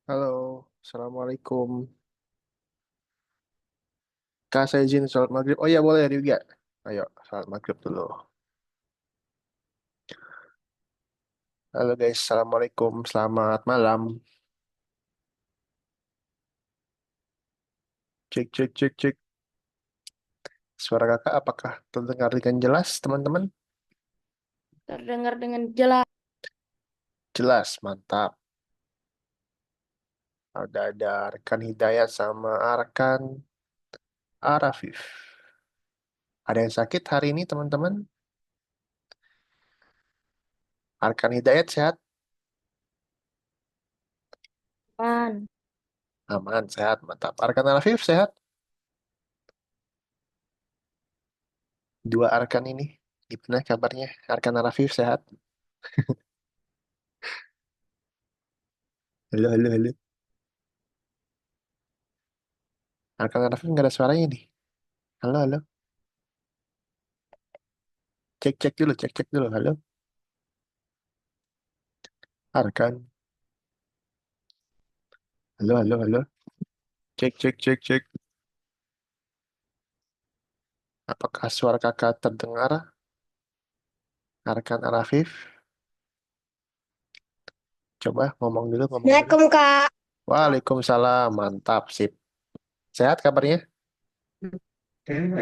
Halo, Assalamualaikum. Kak, saya izin sholat maghrib. Oh iya, boleh juga. Ayo, sholat maghrib dulu. Halo guys, Assalamualaikum. Selamat malam. Cek, cek, cek, cek. Suara kakak apakah terdengar dengan jelas, teman-teman? Terdengar dengan jelas. Jelas, mantap. Ada Arkan Hidayat sama Arkan Arafif. Ada yang sakit hari ini, teman-teman? Arkan Hidayat sehat? Man. Aman, sehat, mantap. Arkan Arafif sehat? Dua Arkan ini. Gimana kabarnya? Arkan Arafif sehat? Halo, halo, halo. Arkan Arafif nggak ada suaranya nih. Halo, halo. Cek, cek dulu, cek, cek dulu. Halo, Arkan. Halo, halo, halo. Cek, cek, cek, cek. Apakah suara kakak terdengar? Arkan Arafif. Coba ngomong dulu, ngomong dulu. Assalamualaikum Kak. Waalaikumsalam, mantap, sip. Sehat kabarnya?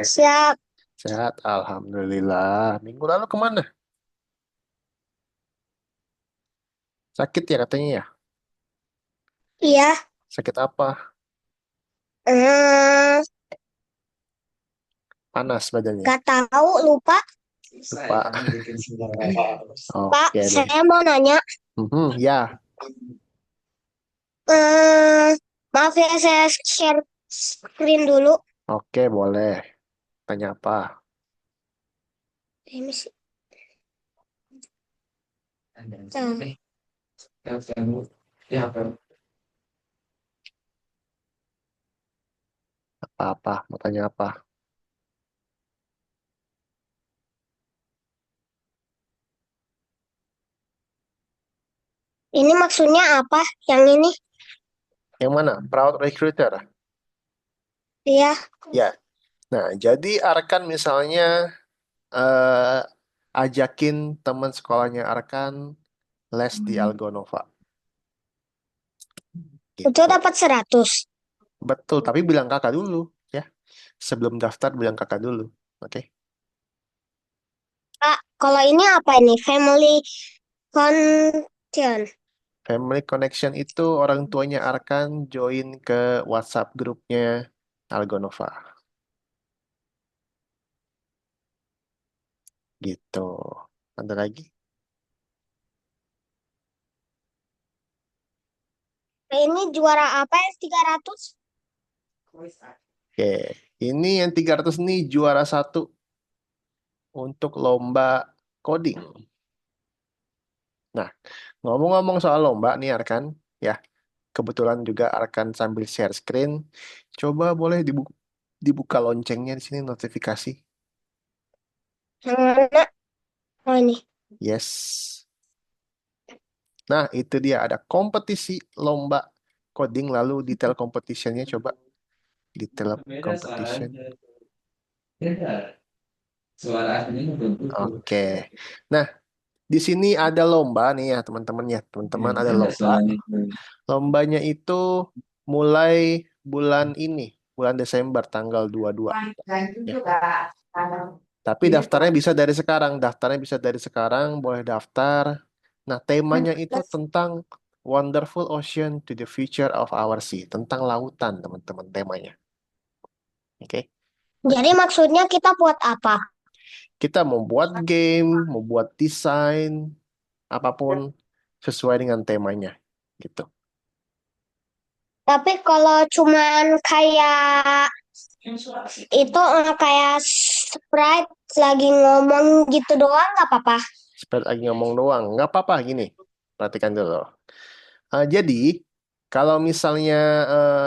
Siap. Sehat, Alhamdulillah. Minggu lalu kemana? Sakit ya katanya ya? Iya. Sakit apa? Eh, Panas badannya. Gak tahu, lupa. Lupa. Pak, Oke deh. saya mau nanya. Ya, Eh, Maaf ya, saya share screen dulu. oke boleh. Tanya apa? Ini sih. Apa-apa? Mau tanya apa? Ini maksudnya apa? Yang ini? Yang mana? Proud Recruiter? Iya. Ya. Nah, jadi Arkan misalnya eh, ajakin teman sekolahnya Arkan les di Algonova. Itu Gitu. dapat 100. Betul, tapi bilang kakak dulu ya. Sebelum daftar bilang kakak dulu. Oke. Kak, kalau ini apa ini? Family content. Family Connection itu orang tuanya Arkan join ke WhatsApp grupnya Algonova. Gitu. Ada lagi? Nah, ini juara apa yang 300? Oke. Ini yang 300 nih juara satu untuk lomba coding. Nah, ngomong-ngomong soal lomba nih Arkan, ya kebetulan juga Arkan sambil share screen. Coba boleh dibuka loncengnya di sini notifikasi. Yang mana? Oh ini. Yes. Nah, itu dia ada kompetisi lomba coding lalu detail competitionnya coba detail competition. Oke. Nah, di sini ada lomba nih ya teman-teman ya. Teman-teman ada lomba. Lombanya itu mulai bulan ini, bulan Desember tanggal 22 ya. Tapi daftarnya bisa dari sekarang. Daftarnya bisa dari sekarang, boleh daftar. Nah, temanya itu tentang Wonderful Ocean to the Future of Our Sea. Tentang lautan, teman-teman, temanya. Oke. Jadi maksudnya kita buat apa? Kita membuat game, membuat desain, apapun sesuai dengan temanya. Gitu. Tapi kalau cuman kayak itu kayak Sprite lagi ngomong gitu doang nggak apa-apa. Seperti lagi ngomong doang. Nggak apa-apa, gini. Perhatikan dulu. Jadi, kalau misalnya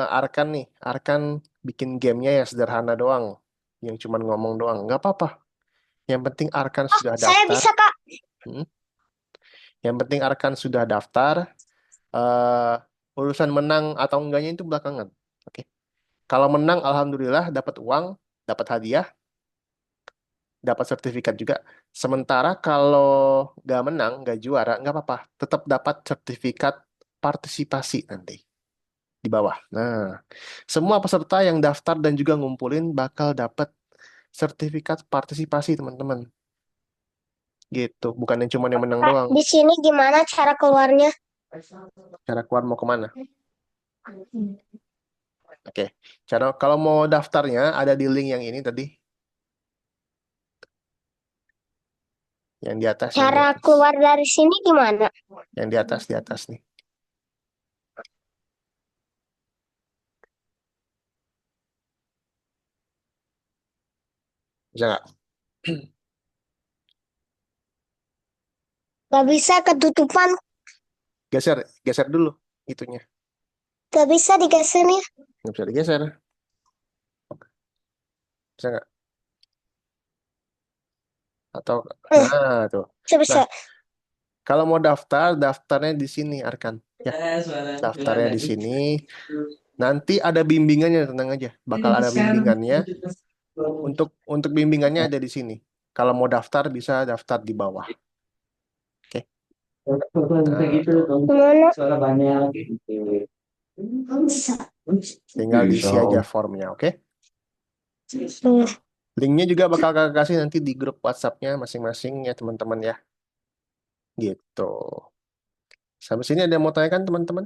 Arkan nih, Arkan bikin gamenya yang sederhana doang, yang cuma ngomong doang, nggak apa-apa. Yang penting Arkan Oh, sudah saya daftar. bisa Kak. Hmm. Yang penting Arkan sudah daftar. eh, Urusan menang atau enggaknya itu belakangan. Oke. Kalau menang, alhamdulillah dapat uang, dapat hadiah, dapat sertifikat juga. Sementara kalau nggak menang, nggak juara, nggak apa-apa. Tetap dapat sertifikat partisipasi nanti di bawah. Nah, semua peserta yang daftar dan juga ngumpulin bakal dapat sertifikat partisipasi, teman-teman. Gitu. Bukan yang cuma yang menang Kak, doang. di sini gimana cara keluarnya? Cara keluar mau kemana? Oke. Cara kalau mau daftarnya ada di link yang ini tadi, yang di atas, yang di Cara atas, keluar dari sini gimana? yang di atas nih. Bisa nggak? Gak bisa ketutupan, Geser, geser dulu itunya. gak bisa digeser ya. Nggak bisa digeser. Bisa nggak? Atau, Eh, nah tuh. Nah, bisa. kalau mau daftar, daftarnya di sini, Arkan. Ya, daftarnya di sini. Nanti ada bimbingannya, tenang aja. Bakal ada bimbingannya. Untuk bimbingannya ada di sini. Kalau mau daftar, bisa daftar di bawah. Oke. Nah, tuh. Gimana? Bisa. Tinggal diisi aja formnya, oke? Hmm. Linknya juga bakal kakak kasih nanti di grup WhatsApp-nya masing-masing ya, teman-teman ya. Gitu. Sampai sini ada yang mau tanyakan, teman-teman?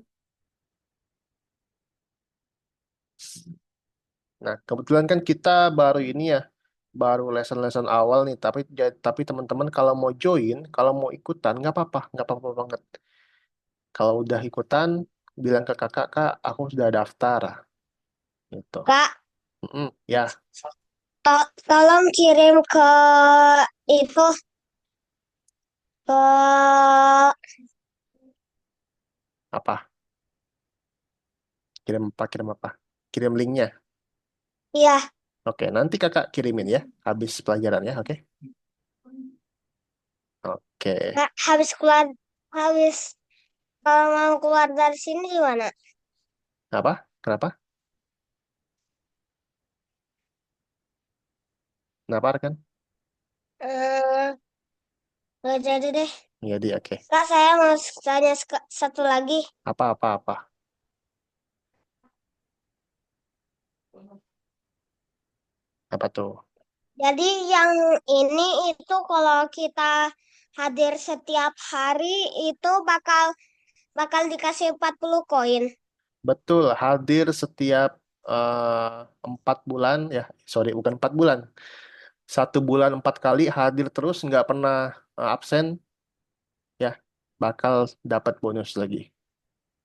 Nah, kebetulan kan kita baru ini ya, baru lesson-lesson awal nih. Tapi teman-teman kalau mau join, kalau mau ikutan, nggak apa-apa banget. Kalau udah ikutan, bilang ke kakak, kak, aku sudah daftar, gitu. Kak, Ya, tolong kirim ke itu ke apa? Kirim apa? Kirim apa? Kirim linknya. ya. Oke, nanti kakak kirimin ya, habis pelajaran ya, oke? Oke, Kak, habis kalau mau keluar dari sini gimana? apa? Kenapa? Kenapa kan? Eh, nggak jadi deh. Jadi oke. Kak, saya mau tanya satu lagi. Apa? Apa tuh? Jadi yang ini itu kalau kita hadir setiap hari itu bakal bakal dikasih 40 koin. Betul, hadir setiap 4 bulan ya. Sorry, bukan 4 bulan. 1 bulan 4 kali hadir terus, nggak pernah absen ya. Bakal dapat bonus lagi.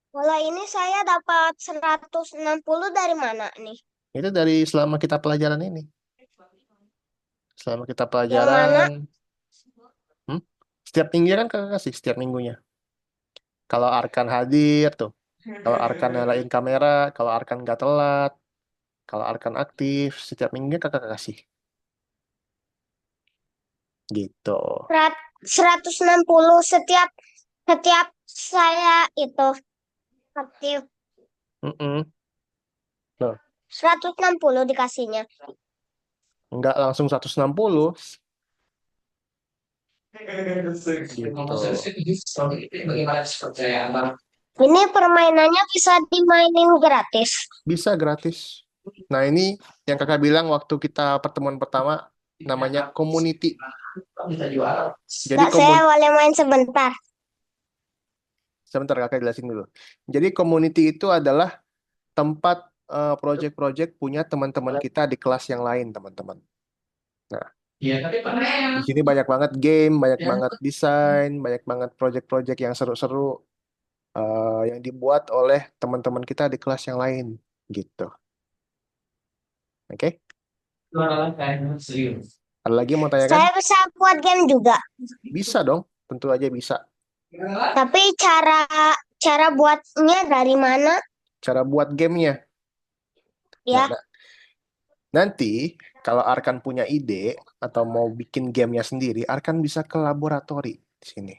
Kalau ini saya dapat 160 dari mana nih? Itu dari selama kita pelajaran ini. Selama kita Yang mana? pelajaran, hmm? Setiap minggu kan kakak kasih setiap minggunya. Kalau Arkan hadir tuh, kalau Arkan nyalain kamera, kalau Arkan nggak telat, kalau Arkan aktif, setiap minggunya kakak kasih. Gitu. 160 setiap setiap saya itu aktif. Mm-mm. Loh, 160 dikasihnya. nggak langsung 160 gitu. Ini permainannya bisa dimainin gratis. Bisa gratis. Nah, ini yang kakak bilang waktu kita pertemuan pertama namanya community. Jadi Kak, saya boleh main sebentar. sebentar kakak jelasin dulu. Jadi community itu adalah tempat project-project punya teman-teman kita di kelas yang lain, teman-teman. Nah, di sini banyak banget game, banyak banget desain, banyak banget project-project yang seru-seru yang dibuat oleh teman-teman kita di kelas yang lain, gitu. Oke? Ada lagi yang mau tanyakan? Saya bisa buat game juga. Bisa dong, tentu aja bisa. Tapi cara cara buatnya dari mana? Cara buat gamenya. Nah, Ya, nanti kalau Arkan punya ide atau mau bikin gamenya sendiri, Arkan bisa ke laboratori di sini.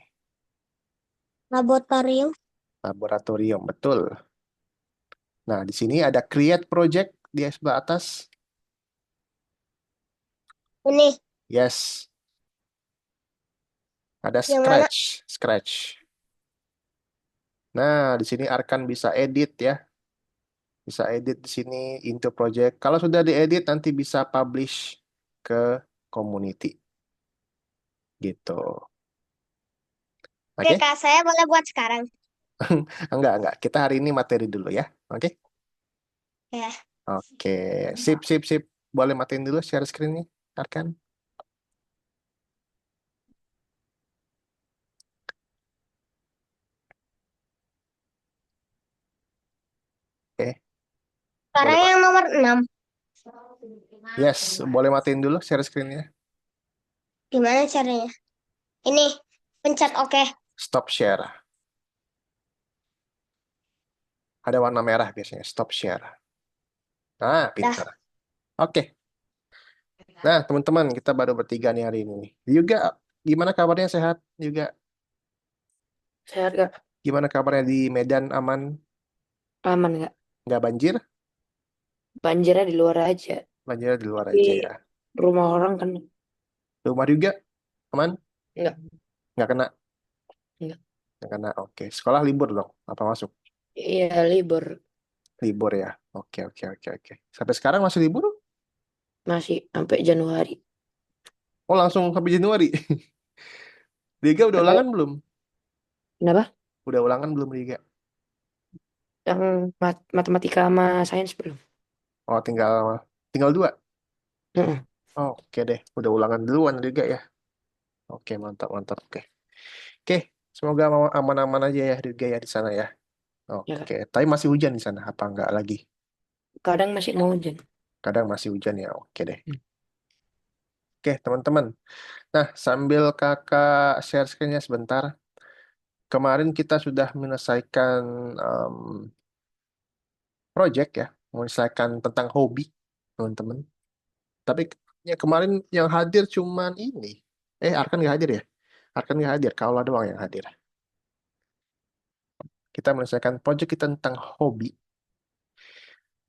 laboratorium. Laboratorium, betul. Nah, di sini ada create project di sebelah atas. Ini Yes, ada yang mana? scratch, scratch. Nah, di sini Arkan bisa edit ya. Bisa edit di sini into project. Kalau sudah diedit nanti bisa publish ke community gitu. Oke, Oke? Kak, saya boleh buat sekarang. Enggak. Kita hari ini materi dulu ya. Oke? Ya. Oke. Sip. Boleh matiin dulu share screen-nya, Arkan? Oke. Boleh, Sekarang Pak. yang nomor 6. Yes, boleh matiin dulu share screen-nya. Gimana caranya? Ini, pencet oke. Stop share. Ada warna merah biasanya. Stop share. Nah, Dah, pintar. Oke. Nah, teman-teman, kita baru bertiga nih hari ini. Juga, gimana kabarnya sehat? Juga, Sehat Kak, gimana kabarnya di Medan aman? aman Kak. Nggak banjir? Banjirnya di luar aja. Banjir di luar Tapi aja ya. rumah orang kan Rumah juga aman? enggak, Nggak kena? enggak. Nggak kena. Oke. Sekolah libur dong? Apa masuk? Iya libur Libur ya. Oke. Sampai sekarang masih libur? masih sampai Januari. Oh, langsung sampai Januari. Liga udah Eh, ulangan belum? Kenapa? Udah ulangan belum Liga? Yang matematika sama sains belum? Oh, tinggal tinggal dua. Heeh, Oh, oke deh. Udah ulangan duluan Liga ya. Oke, mantap. Oke. Oke, semoga aman-aman aja ya Liga ya di sana ya. ya Kak. Oke, tapi masih hujan di sana apa enggak lagi? Kadang masih mau hujan. Kadang masih hujan ya. Oke deh. Hmm, Oke, teman-teman. Nah, sambil kakak share screen-nya sebentar. Kemarin kita sudah menyelesaikan em, project ya, menyelesaikan tentang hobi, teman-teman. Tapi ya kemarin yang hadir cuman ini. Arkan nggak hadir ya? Arkan nggak hadir, Kaula doang yang hadir. Kita menyelesaikan project kita tentang hobi.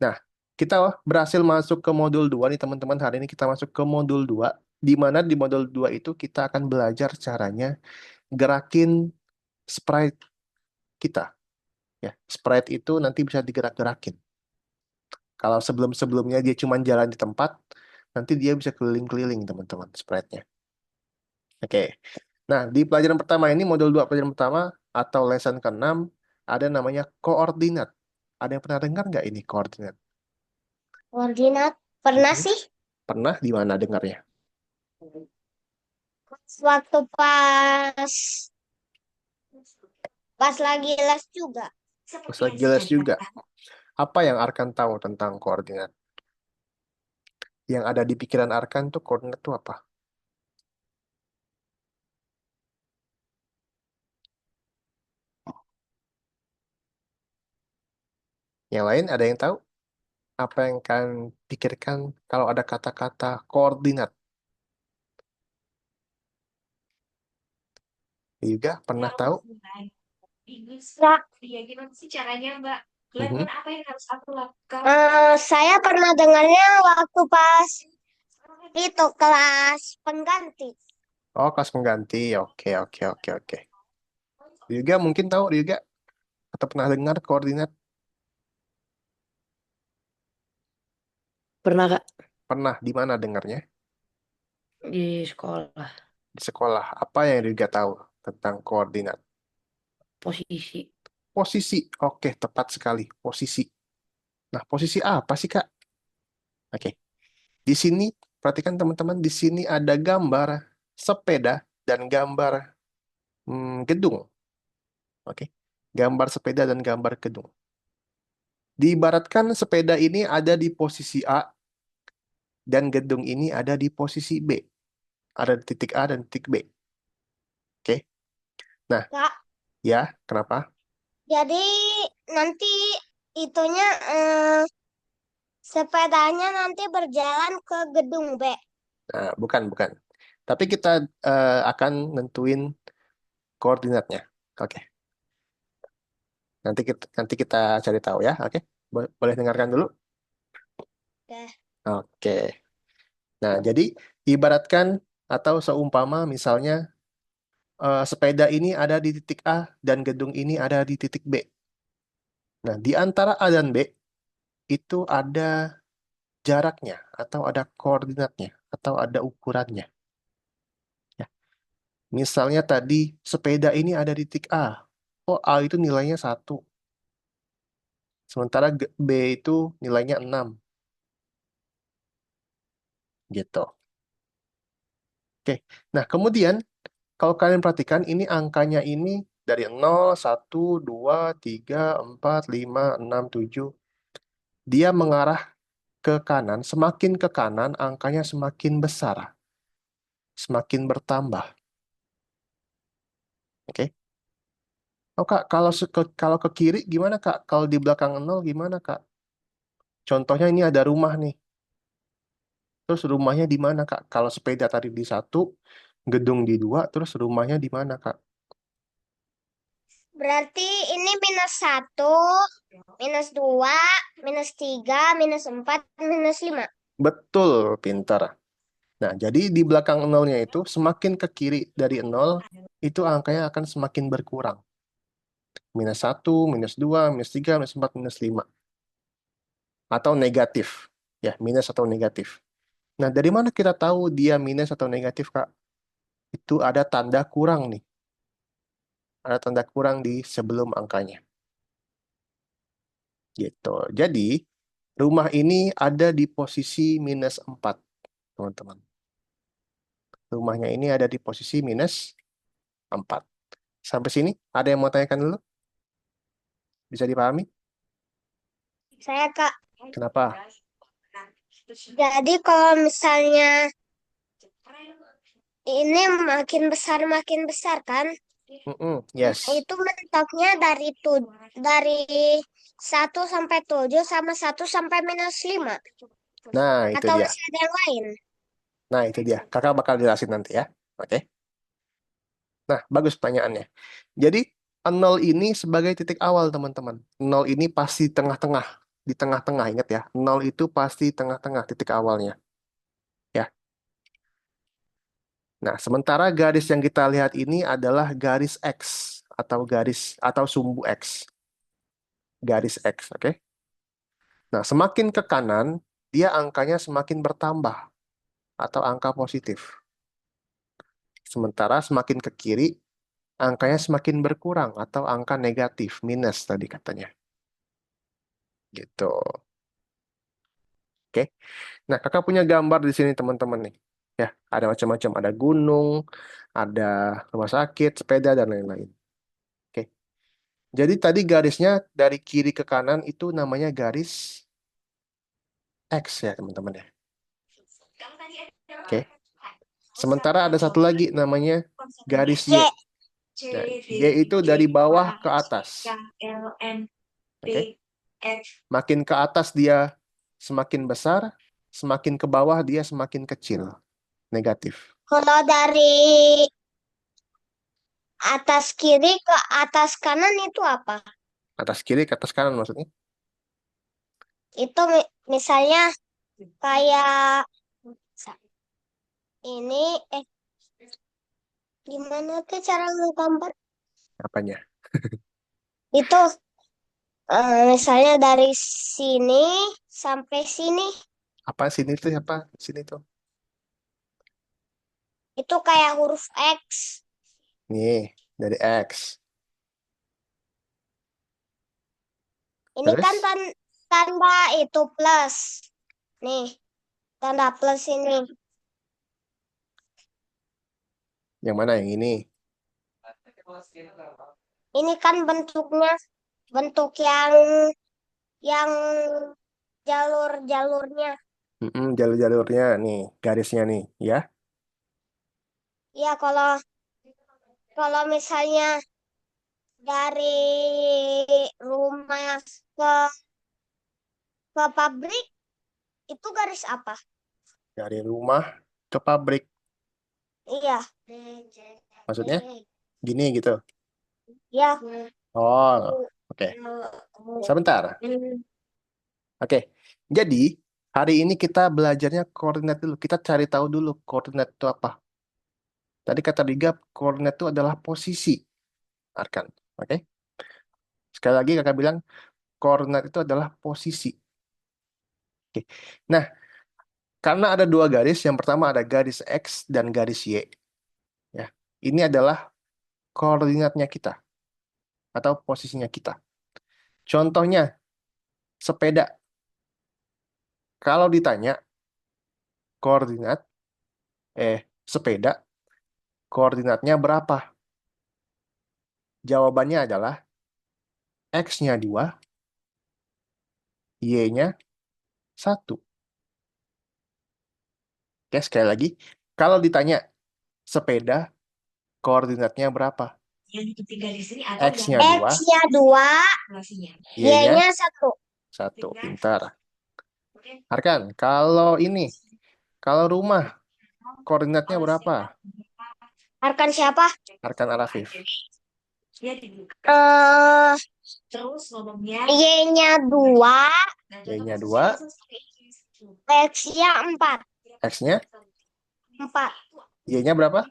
Nah, kita berhasil masuk ke modul 2 nih teman-teman. Hari ini kita masuk ke modul 2, di mana di modul 2 itu kita akan belajar caranya gerakin sprite kita. Ya, sprite itu nanti bisa digerak-gerakin. Kalau sebelum-sebelumnya dia cuma jalan di tempat, nanti dia bisa keliling-keliling teman-teman sprite-nya. Oke. Nah, di pelajaran pertama ini, modul 2 pelajaran pertama atau lesson ke-6, ada namanya koordinat. Ada yang pernah dengar nggak ini koordinat? koordinat. Pernah Mhm. sih, Pernah di mana dengarnya? waktu pas pas lagi les juga. Pas lagi les juga. Apa yang Arkan tahu tentang koordinat? Yang ada di pikiran Arkan tuh koordinat tuh apa? Yang lain ada yang tahu? Apa yang kan pikirkan kalau ada kata-kata koordinat? Juga pernah tahu? Kak, Mhm. saya pernah dengarnya waktu pas itu kelas pengganti. Oh, kelas pengganti. Oke. Juga mungkin tahu juga atau pernah dengar koordinat? Pernah Kak Pernah di mana dengarnya? di sekolah Di sekolah. Apa yang juga tahu tentang koordinat? posisi Posisi. Oke, tepat sekali. Posisi. Nah, posisi apa sih, Kak? Oke. Di sini, perhatikan teman-teman, di sini ada gambar sepeda dan gambar gedung. Oke. Gambar sepeda dan gambar gedung. Diibaratkan sepeda ini ada di posisi A dan gedung ini ada di posisi B. Ada di titik A dan titik B. Oke. Nah, Kak, ya, kenapa? jadi nanti itunya sepedanya nanti berjalan ke gedung B. Nah, bukan. Tapi kita akan nentuin koordinatnya. Oke. Nanti kita cari tahu ya. Oke. Boleh dengarkan dulu? Oke. Oke. Nah, jadi ibaratkan atau seumpama misalnya sepeda ini ada di titik A dan gedung ini ada di titik B. Nah, di antara A dan B itu ada jaraknya atau ada koordinatnya atau ada ukurannya. Ya. Misalnya tadi sepeda ini ada di titik A. Oh, A itu nilainya 1. Sementara B itu nilainya 6. Gitu. Oke. Nah, kemudian kalau kalian perhatikan ini angkanya ini dari 0, 1, 2, 3, 4, 5, 6, 7. Dia mengarah ke kanan. Semakin ke kanan, angkanya semakin besar. Semakin bertambah. Oke. Oh, Kak, kalau ke kiri gimana, Kak? Kalau di belakang 0 gimana, Kak? Contohnya ini ada rumah nih. Terus rumahnya di mana, Kak? Kalau sepeda tadi di 1, gedung di 2, terus rumahnya di mana, Kak? Berarti ini -1, -2, -3, -4, -5. Betul, pintar. Nah, jadi di belakang nolnya itu semakin ke kiri dari 0, itu angkanya akan semakin berkurang. -1, -2, -3, -4, -5. Atau negatif. Ya, minus atau negatif. Nah, dari mana kita tahu dia minus atau negatif, Kak? Itu ada tanda kurang nih. Ada tanda kurang di sebelum angkanya. Gitu. Jadi, rumah ini ada di posisi -4, teman-teman. Rumahnya ini ada di posisi -4. Sampai sini, ada yang mau tanyakan dulu? Bisa dipahami? Saya, Kak. Kenapa? Jadi kalau misalnya ini makin besar kan? Yes. Itu mentoknya dari 1 sampai 7 sama 1 sampai -5. Nah, itu Atau dia. masih ada yang lain? Nah, itu dia. Kakak bakal jelasin nanti ya. Oke. Nah, bagus pertanyaannya. Jadi, 0 ini sebagai titik awal, teman-teman. 0 ini pasti tengah-tengah. Di tengah-tengah, ingat ya. 0 itu pasti tengah-tengah titik awalnya. Ya. Nah, sementara garis yang kita lihat ini adalah garis X atau sumbu X. Garis X, oke? Nah, semakin ke kanan, dia angkanya semakin bertambah atau angka positif. Sementara semakin ke kiri, angkanya semakin berkurang atau angka negatif, minus tadi katanya. Gitu. Oke. Nah, kakak punya gambar di sini teman-teman nih. Ya, ada macam-macam. Ada gunung, ada rumah sakit, sepeda, dan lain-lain. Oke. Jadi tadi garisnya dari kiri ke kanan itu namanya garis X ya teman-teman ya. Oke. Sementara ada satu lagi namanya garis Y. Nah, Y itu dari bawah ke atas. Oke. Makin ke atas dia semakin besar, semakin ke bawah dia semakin kecil. Negatif. Kalau dari atas kiri ke atas kanan itu apa? Atas kiri ke atas kanan maksudnya. Itu misalnya kayak ini, gimana tuh cara ngegambar? Apanya? Itu misalnya dari sini sampai sini, Apa sini tuh apa? Sini tuh. itu kayak huruf X. Nih, dari X. Ini Terus kan tanda itu plus. Nih, tanda plus ini. yang mana yang ini? Ini kan bentuknya bentuk yang jalur-jalurnya. Jalur-jalurnya nih, garisnya nih, ya. Ya, kalau misalnya dari rumah ke ke pabrik itu garis apa? Dari rumah ke pabrik. Iya. Maksudnya gini gitu. Ya. Oh, oke. Sebentar. Oke, jadi hari ini kita belajarnya koordinat dulu. Kita cari tahu dulu koordinat itu apa. Tadi kata Riga, koordinat itu adalah posisi, Arkan. Oke, sekali lagi kakak bilang koordinat itu adalah posisi. Oke, nah karena ada dua garis, yang pertama ada garis X dan garis Y. Ya, ini adalah koordinatnya kita atau posisinya kita. Contohnya sepeda. Kalau ditanya koordinat sepeda koordinatnya berapa? Jawabannya adalah X-nya 2, Y-nya 1. Oke, sekali lagi. Kalau ditanya sepeda koordinatnya berapa? X-nya 2, X-nya 2, Y-nya Y-nya 1. 1. Pintar. Arkan, kalau kalau rumah koordinatnya berapa? Arkan siapa? Arkan Arafif. Y-nya 2, Y-nya 2, X-nya 4. X-nya 4. Y-nya berapa?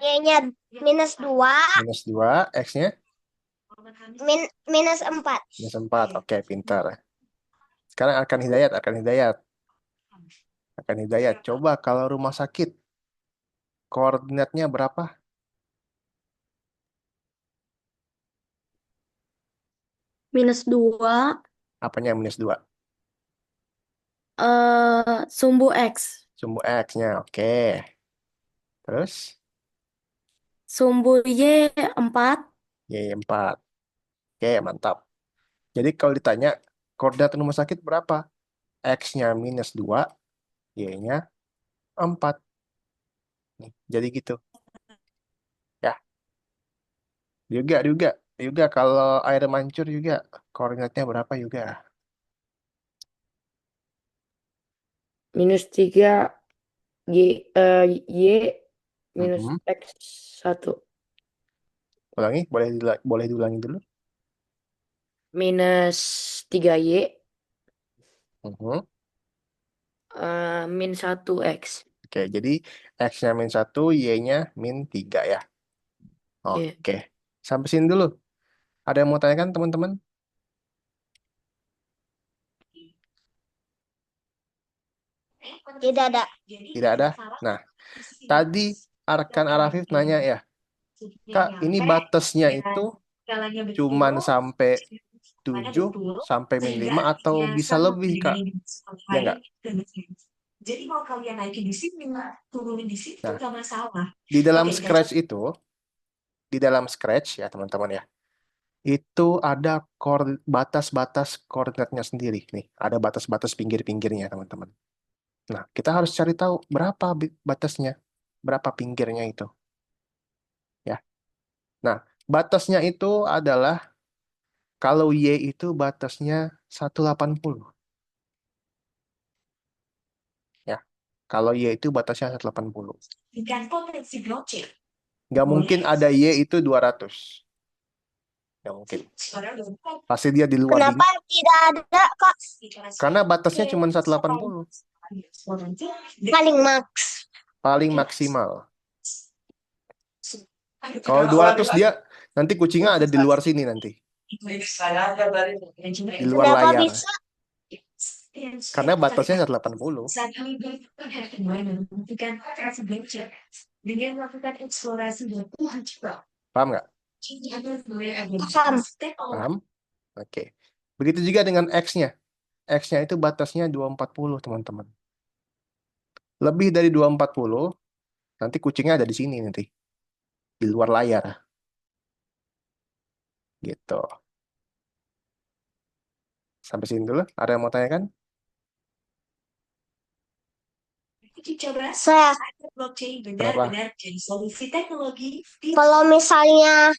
Y-nya minus 2, Minus 2, X-nya minus 4. minus 4. Oke, pintar. Sekarang Arkan Hidayat, Coba kalau rumah sakit, koordinatnya berapa? Minus 2, Apanya minus 2? sumbu X. Sumbu X-nya, oke. Terus, Sumbu Y 4. Y 4. Oke, mantap. Jadi kalau ditanya, koordinat rumah sakit berapa? X-nya minus 2, Y-nya 4. Nih, jadi gitu. Ya, juga kalau air mancur juga, koordinatnya berapa juga? Minus 3 Y minus Mhm. X 1. Ulangi, boleh diulangi dulu. Minus 3Y Mhm. min 1X. Oke, jadi X-nya min 1, Y-nya min 3 ya. Iya. Oke, sampai sini dulu. Ada yang mau tanyakan teman-teman? Tidak ada. Tidak ada? Nah, tadi Arkan Arafif nanya ya, Kak, ini batasnya itu cuman sampai 7 sampai min 5 atau bisa lebih, Kak? Ya enggak? Jadi mau kalian naikin di sini, turunin di situ, Nah, nggak masalah. Di dalam Oke, Scratch itu, ya teman-teman ya, itu ada batas-batas koordinatnya sendiri nih. Ada batas-batas pinggir-pinggirnya teman-teman. Nah, kita harus cari tahu berapa batasnya, berapa pinggirnya itu. Ya. Nah, batasnya itu adalah kalau Y itu batasnya 180. Ya. Kalau Y itu batasnya 180. Dengan potensi blockchain. Nggak mungkin ada Y itu 200. Nggak mungkin. Pasti dia di luar Kenapa tidak ada, Kak? Karena batasnya cuma 180. Paling max. Paling maksimal. Kalau 200 dia nanti kucingnya ada di luar sini nanti. Di luar Kenapa layar. bisa? Karena batasnya 180. Dengan melakukan eksplorasi dan Paham nggak? Paham? Oke. Begitu juga dengan X-nya. X-nya itu batasnya 240, teman-teman. Lebih dari 240, nanti kucingnya ada di sini nanti. Di luar layar. Gitu. Sampai sini dulu. Ada yang mau tanyakan? Saya. blockchain Kenapa? benar-benar jadi solusi teknologi. Kalau misalnya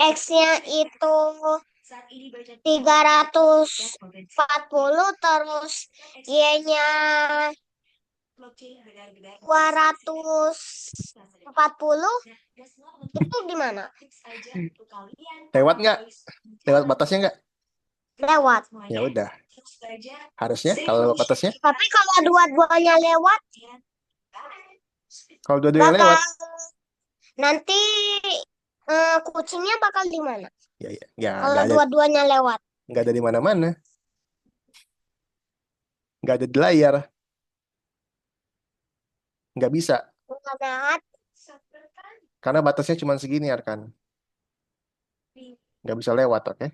X-nya itu Saat ini baca 340, terus Y-nya blockchain benar-benar 240, itu gimana? Lewat nggak? Lewat batasnya nggak? lewat. Ya udah. Harusnya kalau batasnya, Tapi kalau dua-duanya lewat, kalau dua-duanya bakal lewat, nanti kucingnya bakal di mana? ya Kalau nggak ada, dua-duanya lewat. nggak ada di mana-mana, nggak ada di layar, nggak bisa, Lewat. karena batasnya cuma segini, Arkan. Nggak bisa lewat, oke?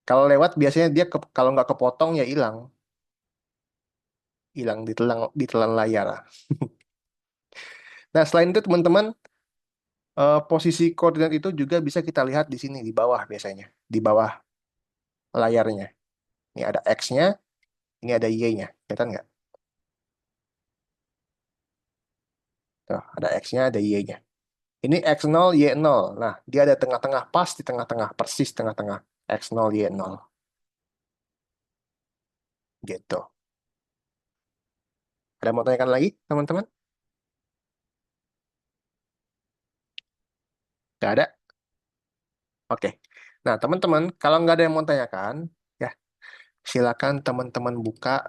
Kalau lewat biasanya dia kalau nggak kepotong ya hilang, hilang ditelan layar. Nah, selain itu teman-teman, posisi koordinat itu juga bisa kita lihat di sini di bawah biasanya, di bawah layarnya. Ini ada X-nya, ini ada Y-nya, kelihatan nggak? Tuh, ada X-nya, ada Y-nya. Ini X0, Y0. Nah, dia ada tengah-tengah, pas di tengah-tengah, persis tengah-tengah. X0, Y0. Gitu. Ada mau tanyakan lagi, teman-teman? Nggak ada? Oke. Nah, teman-teman, kalau nggak ada yang mau tanyakan, ya silakan teman-teman buka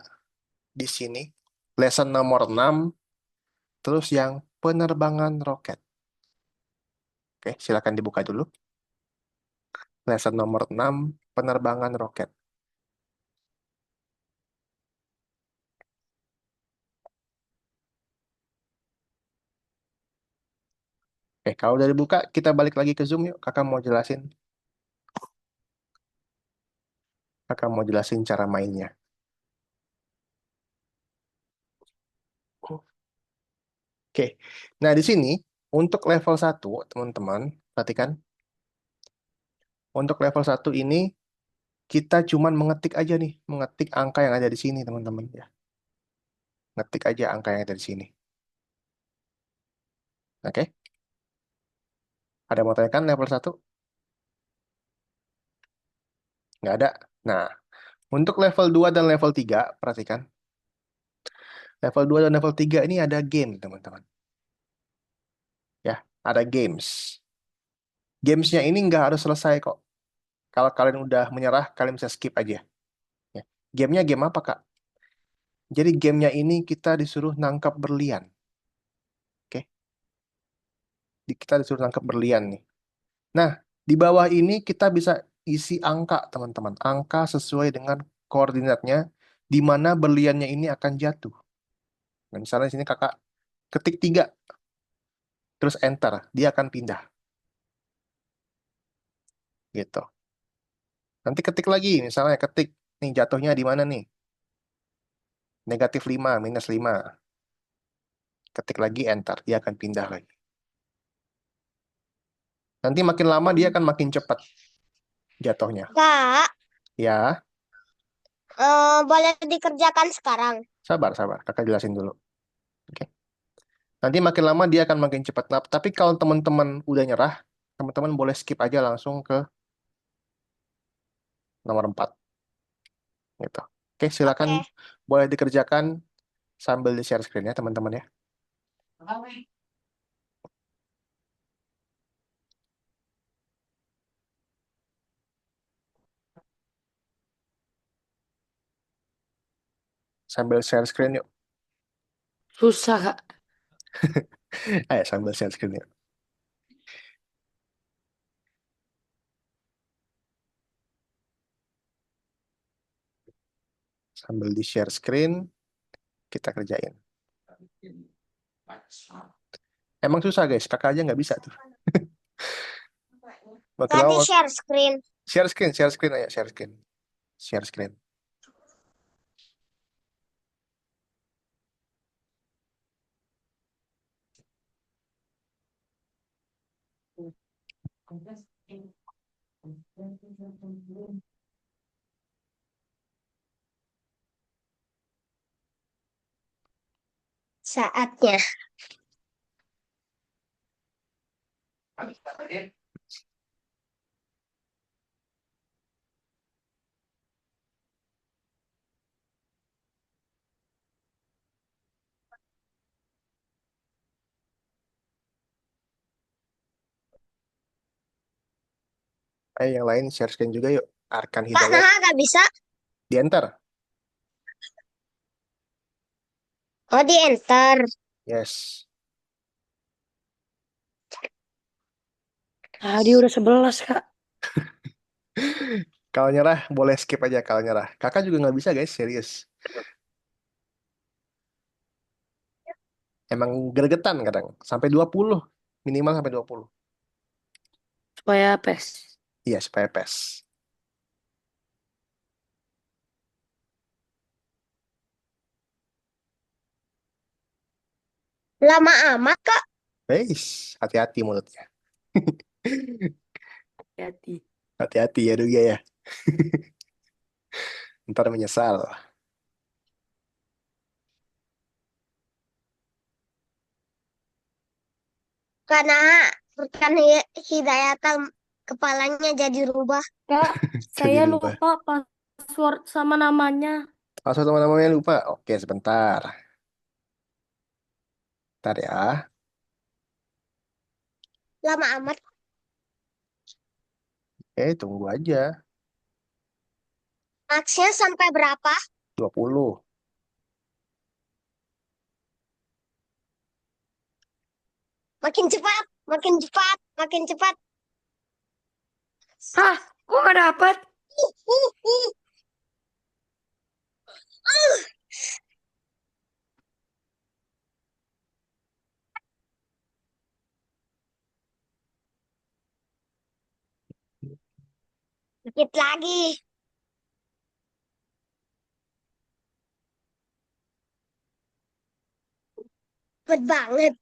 di sini. Lesson nomor 6, terus yang penerbangan roket. Oke, silakan dibuka dulu. Lesson nomor 6, penerbangan roket. Oke, kalau udah dibuka, kita balik lagi ke Zoom yuk. Kakak mau jelasin. Kakak mau jelasin cara mainnya. Oke, nah di sini untuk level 1, teman-teman, perhatikan. Untuk level 1 ini, kita cuman mengetik aja nih, mengetik angka yang ada di sini, teman-teman. Ya, ngetik aja angka yang ada di sini. Oke, ada mau tanyakan level 1? Nggak ada. Nah, untuk level 2 dan level 3, perhatikan. Level 2 dan level 3 ini ada game, teman-teman. Ya, ada games. Gamesnya ini nggak harus selesai kok. Kalau kalian udah menyerah, kalian bisa skip aja. Ya. Gamenya game apa, Kak? Jadi gamenya ini kita disuruh nangkap berlian. Oke, kita disuruh nangkap berlian nih. Nah, di bawah ini kita bisa isi angka, teman-teman. Angka sesuai dengan koordinatnya, di mana berliannya ini akan jatuh. Nah, misalnya di sini kakak ketik 3, terus enter, dia akan pindah. Gitu. Nanti ketik lagi, misalnya ketik, nih jatuhnya di mana nih? -5, -5. Ketik lagi enter, dia akan pindah lagi. Nanti makin lama dia akan makin cepat jatuhnya. Kak, Ya, boleh dikerjakan sekarang. sabar, sabar. Kakak jelasin dulu. Oke. Nanti makin lama dia akan makin cepat. Nah, tapi kalau teman-teman udah nyerah, teman-teman boleh skip aja langsung ke nomor 4. Gitu. Oke, silakan Oke. boleh dikerjakan sambil di share screen ya, teman-teman ya. Sambil share screen yuk. Susah, Kak. Ayo, sambil share screen yuk. Sambil di share screen, kita kerjain. Emang susah guys, kakak aja nggak bisa tuh. Makin Tadi lama, share screen. share screen aja, share screen. Share screen. Saatnya. Ayo yang lain share screen juga yuk. Arkan Kak Hidayat Naha gak bisa. di enter. Oh, di enter. Yes. Tadi udah 11, Kak. Kalau nyerah boleh skip aja kalau nyerah. Kakak juga nggak bisa guys, serius. Emang gregetan kadang. Sampai 20. Minimal sampai 20. Supaya pes. Iya, supaya pes. Lama amat, Kak. Guys, hati-hati mulutnya. Hati-hati. Hati-hati ya Duga ya. Ntar menyesal. Kak Naha, bukan Hidayat kepalanya jadi rubah. Kak, Jadi saya lupa. lupa password sama namanya. Masuk teman-temannya lupa. Oke, sebentar. Bentar ya. Lama amat. Tunggu aja. Maksnya sampai berapa? 20. Makin cepat, makin cepat, makin cepat. Hah? Kok nggak dapet? Uh, uh, uh. Dikit lagi. Cepet banget.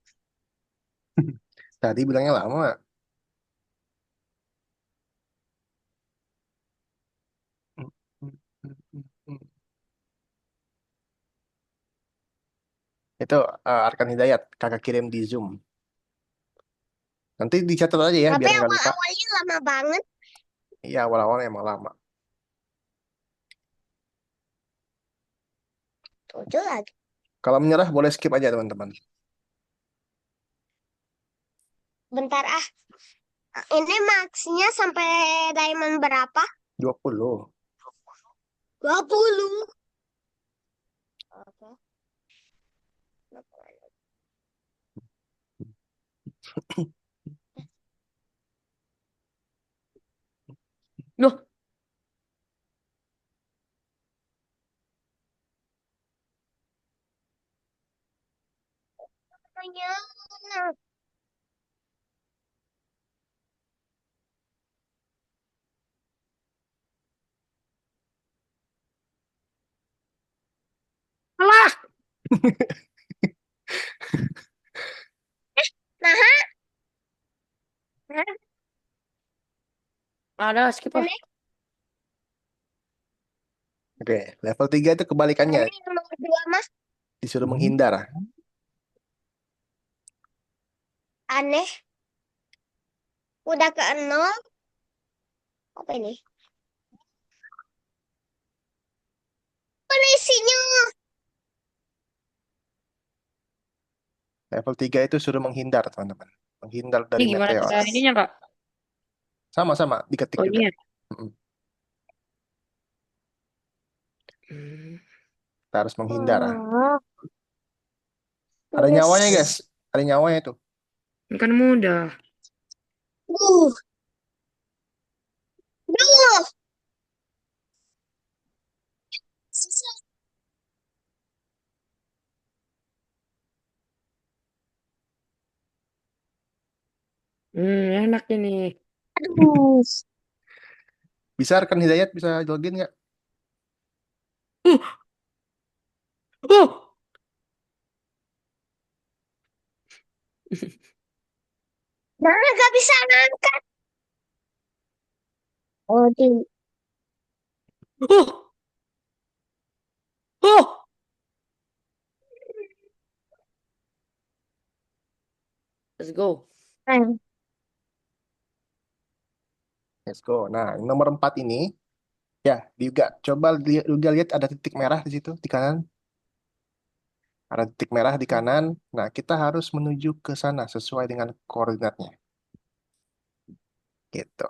Tadi bilangnya lama. Itu Arkan Hidayat. Kakak kirim di Zoom. Nanti dicatat aja ya, Tapi biar nggak lupa. awal-awalnya lama banget. Iya, awal-awal emang lama. 7 lagi. Kalau menyerah boleh skip aja teman-teman. Bentar ah. Ini maksnya sampai diamond berapa? 20. 20. Oke. Loh, Namanya. alah. Nah, nah, Ada skip ah. ini, Oke, level 3 itu kebalikannya. ini yang nomor 2 mas. Disuruh menghindar. Aneh. Udah ke 0. Apa ini? Polisinya. Level 3 itu suruh menghindar, teman-teman. Menghindar Ini dari gimana meteor. cara ininya, Kak? Sama-sama, diketik Oh, juga. ini ya? Mm-mm. Hmm. Kita harus menghindar. Oh, Ada nyawanya, terus. guys. Ada nyawanya itu. Ini kan mudah. Duh. Duh. Susah. Enak ini. Aduh. Bisa rekan Hidayat, bisa login nggak? Uh, uh. Nah, gak bisa ngangkat. Oh, di. Uh, uh. Let's go. Let's go. Nah, yang nomor 4 ini, ya, juga. Coba juga lihat ada titik merah di situ, di kanan. Ada titik merah di kanan. Nah, kita harus menuju ke sana sesuai dengan koordinatnya. Gitu.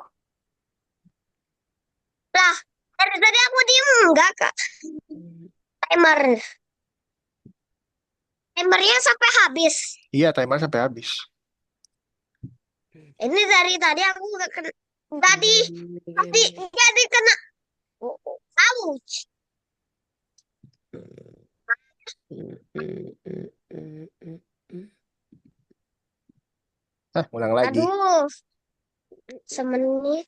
enggak, Kak. Timer. Timernya sampai habis. Iya, timer sampai habis. Ini dari tadi aku nggak kena. Tadi kena. Ouch. Ulang lagi. Aduh. Semenit.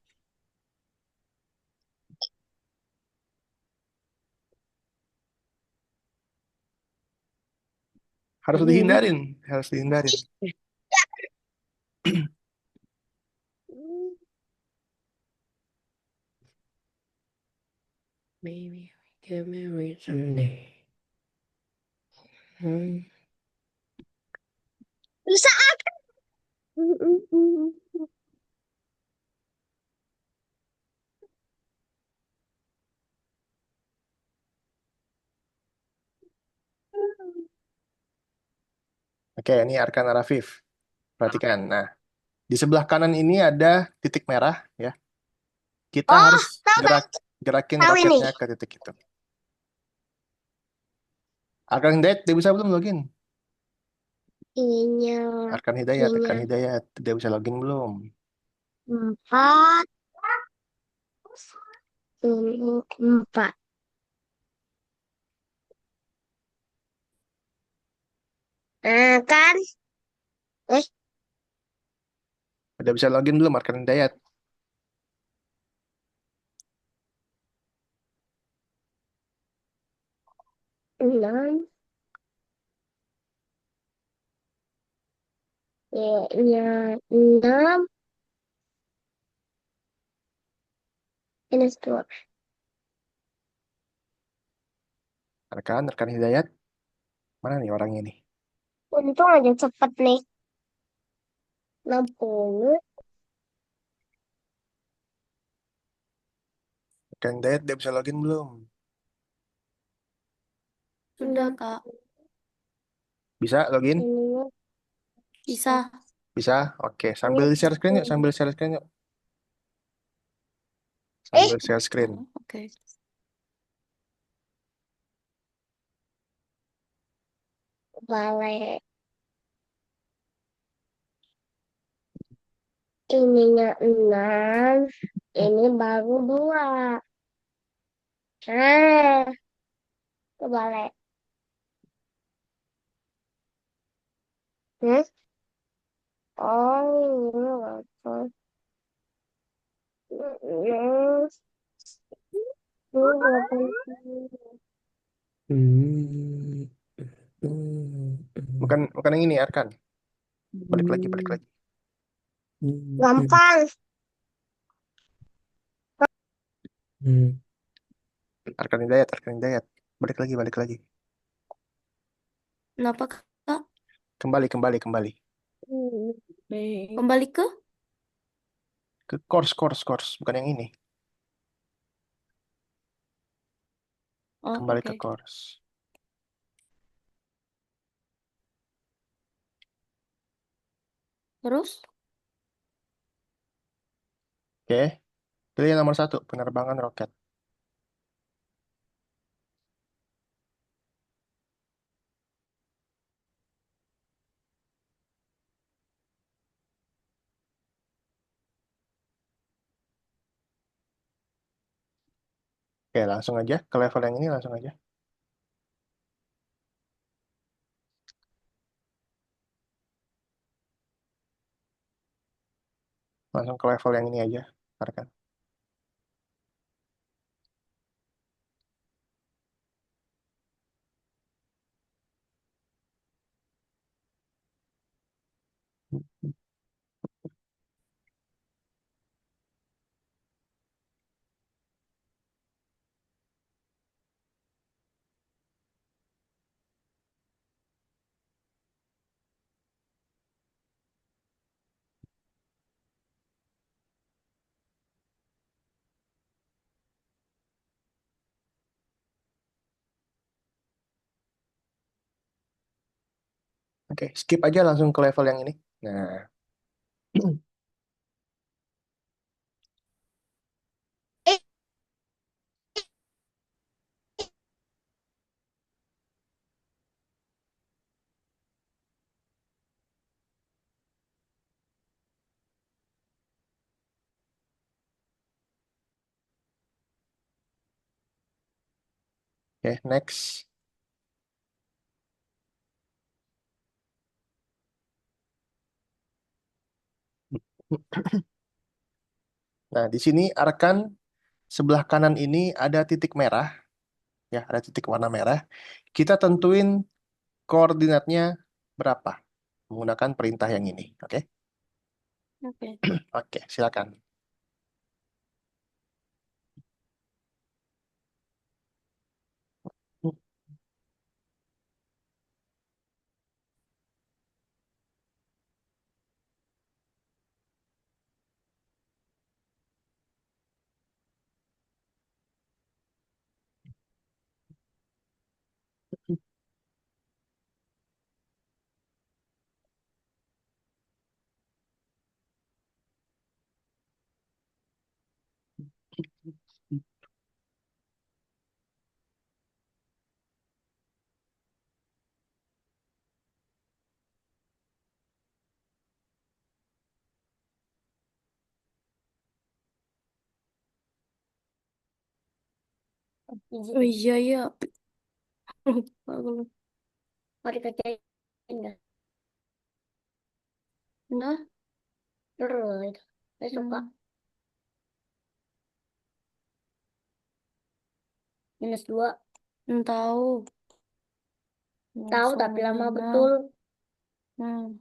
Harus dihindarin. Harus dihindarin. Maybe we get married someday. Bisa akan. Oke, ini Arkan Rafif. Perhatikan. Nah, di sebelah kanan ini ada titik merah, ya. Kita Oh, harus tahu gerakin tahu ini. roketnya ke titik itu. Arkan Hidayat, dia bisa belum login? Ininya Arkan Hidayat, dia bisa login belum? 4. Ini 4. Nah, kan? Udah bisa login belum Arkan Hidayat? Enam. Ya, 6. Minus 2. Arkan Hidayat. Mana nih orangnya nih? Untung aja cepet nih. 60. Arkan Hidayat, dia bisa login belum? Sudah, Kak. Bisa login? Ininya Bisa. Bisa? Oke, sambil share screen yuk, sambil share screen yuk. Eh. Sambil share screen. Oke. balik. Ininya 6. Ini baru 2. Nah, kebalik. Hmm? Oh, ini apa? Yes. Ini 80. Bukan yang ini, Arkan. Balik lagi. Gampang. Arkan Hidayat. Balik lagi. Kenapa, Kak? Kembali. Kembali ke? Ke course. Bukan yang ini. Oh, Kembali ke oke. course. Terus? Oke. Pilih yang nomor 1, penerbangan roket. Oke, langsung aja ke level yang ini, langsung aja. Langsung ke level yang ini aja, Arkan. Oke, skip aja langsung ke level yang ini. Nah, Eh, Oke, next. Nah, di sini rekan sebelah kanan ini ada titik merah, ya, ada titik warna merah. Kita tentuin koordinatnya berapa menggunakan perintah yang ini. Oke, Oke. oke, silakan. Oh iya ya. Mau dikerjain nggak? Nah, terus itu. Saya suka. -2. Tahu. Tahu tapi lama betul. Hmm.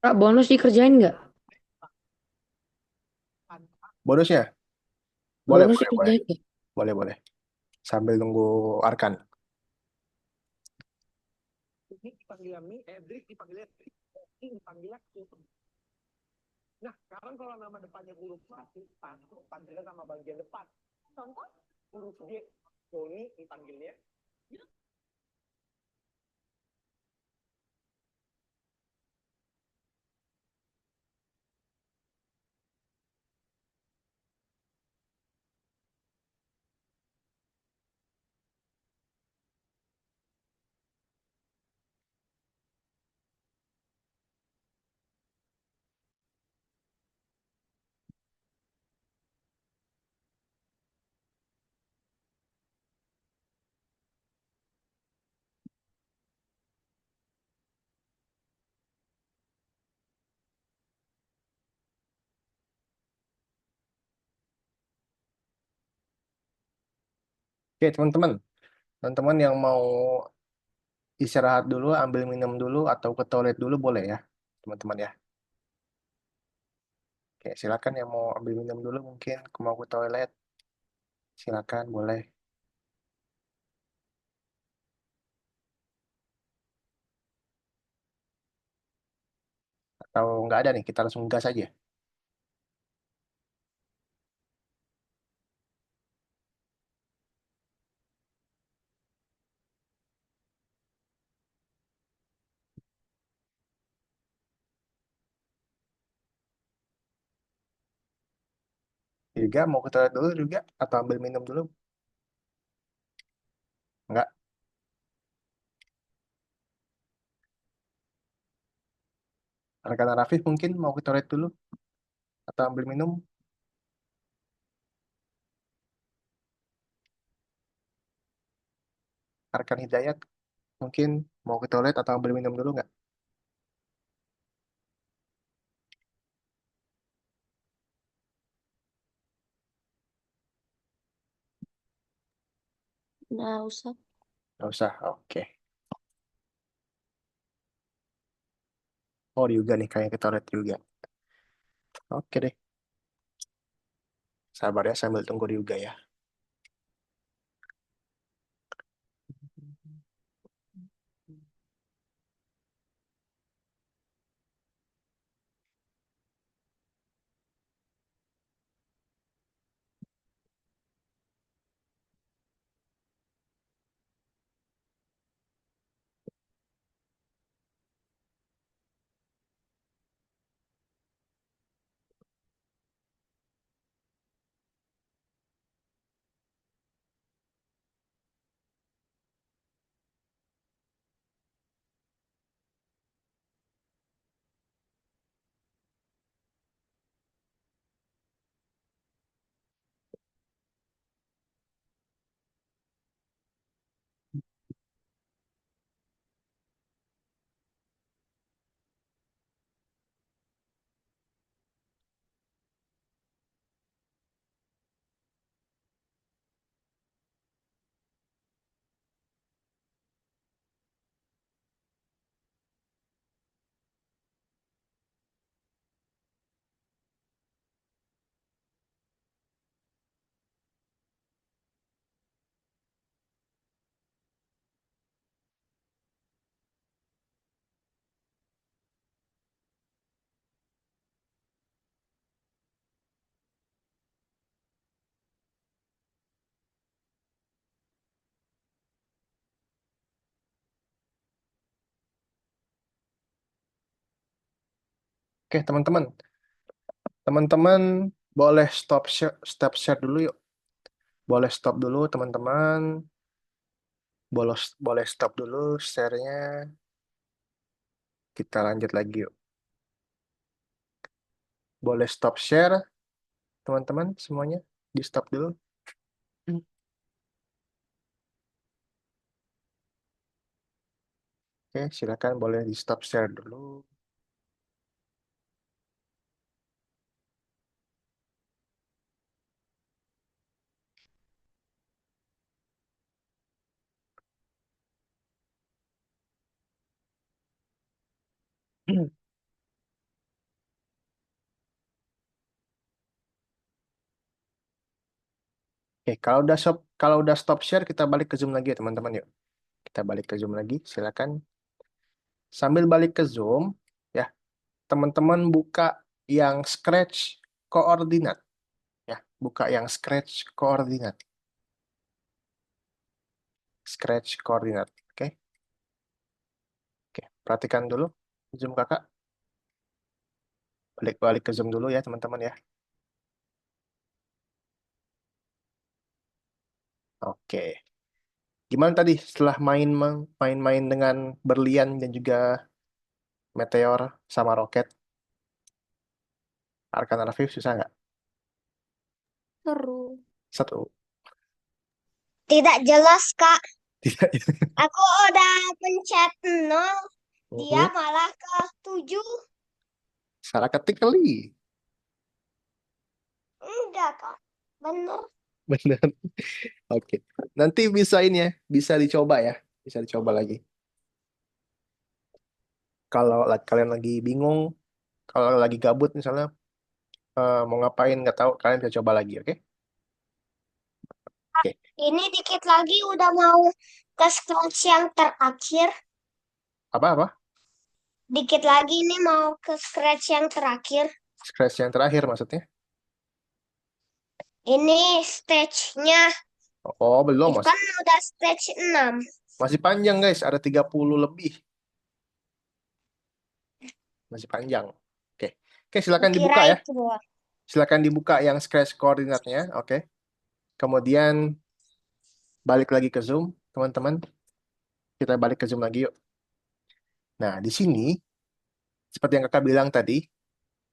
Kak, bonus dikerjain nggak? Bonusnya? Boleh, Bonus boleh, boleh. dikerjain nggak? Boleh, boleh. Sambil nunggu Arkan. Nah, sekarang kalau nama depannya huruf mati, panggilnya sama bagian depan. Contoh? Huruf G. Doni dipanggilnya. Oke, teman-teman. Teman-teman yang mau istirahat dulu, ambil minum dulu, atau ke toilet dulu boleh ya, teman-teman ya. Oke, silakan yang mau ambil minum dulu mungkin mau ke toilet. Silakan, boleh. Atau nggak ada nih, kita langsung gas aja. Juga mau ke toilet dulu juga, atau ambil minum dulu? Nggak. Rekan Rafif mungkin mau ke toilet dulu, atau ambil minum? Rekan Hidayat mungkin mau ke toilet atau ambil minum dulu nggak? Nggak usah. Nggak usah, oke. Oh, juga nih, kayak ke toilet juga. Oke deh, sabar ya sambil tunggu juga ya. Oke, teman-teman. Teman-teman boleh stop share dulu yuk. Boleh stop dulu, teman-teman. Boleh stop dulu share-nya. Kita lanjut lagi yuk. Boleh stop share, teman-teman semuanya. Di stop dulu. Oke, silakan boleh di stop share dulu. Oke, kalau udah stop share, kita balik ke Zoom lagi ya teman-teman yuk. Kita balik ke Zoom lagi, silakan. Sambil balik ke Zoom, ya teman-teman buka yang Scratch koordinat, ya buka yang Scratch koordinat, Scratch koordinat. Oke, oke, perhatikan dulu Zoom kakak. Balik ke Zoom dulu ya teman-teman ya. Oke. Gimana tadi setelah main-main dengan berlian dan juga meteor sama roket? Arcana Revive susah nggak? Seru. Satu. Tidak jelas, Kak. Tidak. Aku udah pencet 0, dia Mhm. malah ke 7. Salah ketik kali. Enggak, Kak. Bener. Benar. Oke. Nanti bisa ini ya, bisa dicoba ya. Bisa dicoba lagi. Kalau kalian lagi bingung, kalau lagi gabut misalnya, mau ngapain nggak tahu, kalian bisa coba lagi, oke? Oke. Ini dikit lagi udah mau ke scratch yang terakhir. Apa-apa? Dikit lagi nih mau ke scratch yang terakhir. Scratch yang terakhir maksudnya? Ini stage-nya. Oh, belum, Itu Mas. kan udah stage 6. Masih panjang, guys. Ada 30 lebih. Masih panjang. Oke. Oke, silakan Kira dibuka ya. itu. Silakan dibuka yang scratch koordinatnya, oke. Kemudian balik lagi ke Zoom, teman-teman. Kita balik ke Zoom lagi yuk. Nah, di sini seperti yang kakak bilang tadi,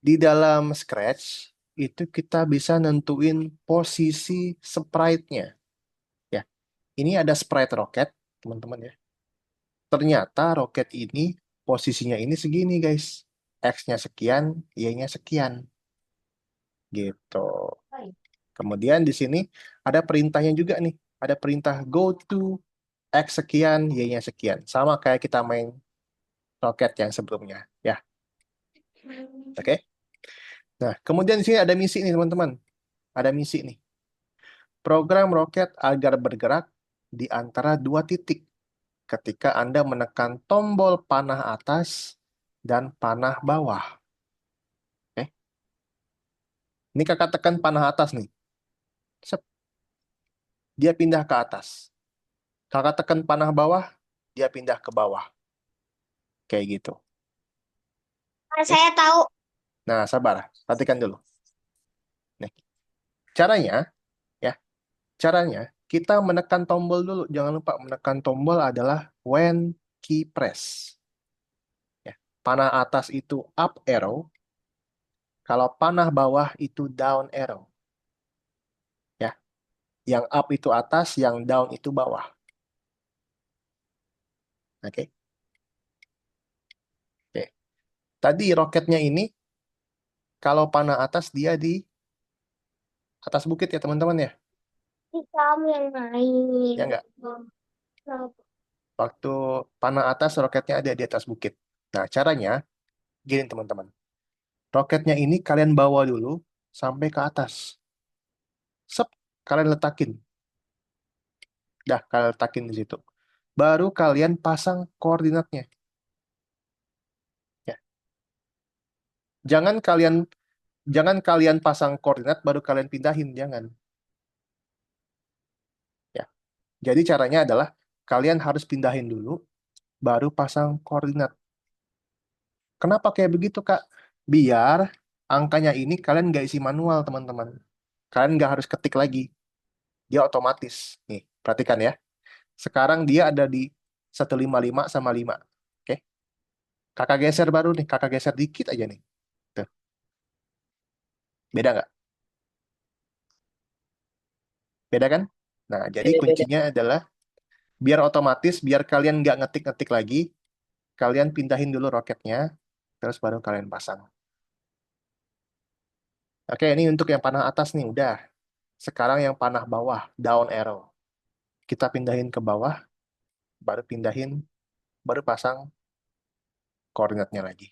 di dalam Scratch itu kita bisa nentuin posisi sprite-nya. Ya, ini ada sprite roket, teman-teman ya. Ternyata roket ini posisinya ini segini, guys. X-nya sekian, Y-nya sekian. Gitu. Kemudian di sini ada perintahnya juga nih. Ada perintah go to X sekian, Y-nya sekian. Sama kayak kita main roket yang sebelumnya. Ya, oke. Nah, kemudian di sini ada misi nih, teman-teman. Ada misi nih. Program roket agar bergerak di antara dua titik ketika Anda menekan tombol panah atas dan panah bawah. Oke. Ini kakak tekan panah atas nih. Sep. Dia pindah ke atas. Kakak tekan panah bawah, dia pindah ke bawah. Kayak gitu. Nah, saya tahu. Nah, sabar. Perhatikan dulu. Nih. Caranya, ya, caranya kita menekan tombol dulu. Jangan lupa menekan tombol adalah when key press. Ya. Panah atas itu up arrow. Kalau panah bawah itu down arrow. Ya. Yang up itu atas, yang down itu bawah. Oke. Oke. Tadi roketnya ini kalau panah atas dia di atas bukit ya teman-teman ya. Kamu yang main. Ya enggak? Waktu panah atas roketnya ada di atas bukit. Nah, caranya gini teman-teman. Roketnya ini kalian bawa dulu sampai ke atas. Sep, kalian letakin. Dah, kalian letakin di situ. Baru kalian pasang koordinatnya. Ya. Jangan kalian jangan kalian pasang koordinat baru kalian pindahin, jangan. Ya. Jadi caranya adalah kalian harus pindahin dulu baru pasang koordinat. Kenapa kayak begitu, Kak? Biar angkanya ini kalian nggak isi manual, teman-teman. Kalian nggak harus ketik lagi. Dia otomatis. Nih, perhatikan ya. Sekarang dia ada di 155 sama 5. Oke. Kakak geser baru nih. Kakak geser dikit aja nih. Tuh. Beda nggak? Beda kan? Nah, jadi Beda-beda. kuncinya adalah biar otomatis, biar kalian nggak ngetik-ngetik lagi, kalian pindahin dulu roketnya, terus baru kalian pasang. Oke, ini untuk yang panah atas nih, udah. Sekarang yang panah bawah, down arrow. Kita pindahin ke bawah, baru pasang koordinatnya lagi.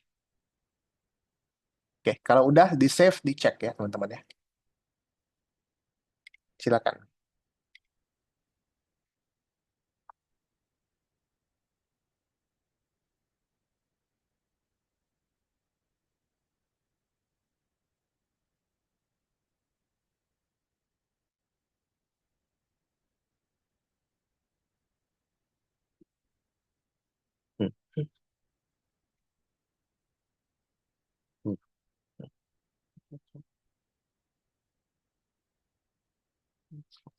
Oke, kalau udah di save, dicek ya teman-teman ya. Silakan.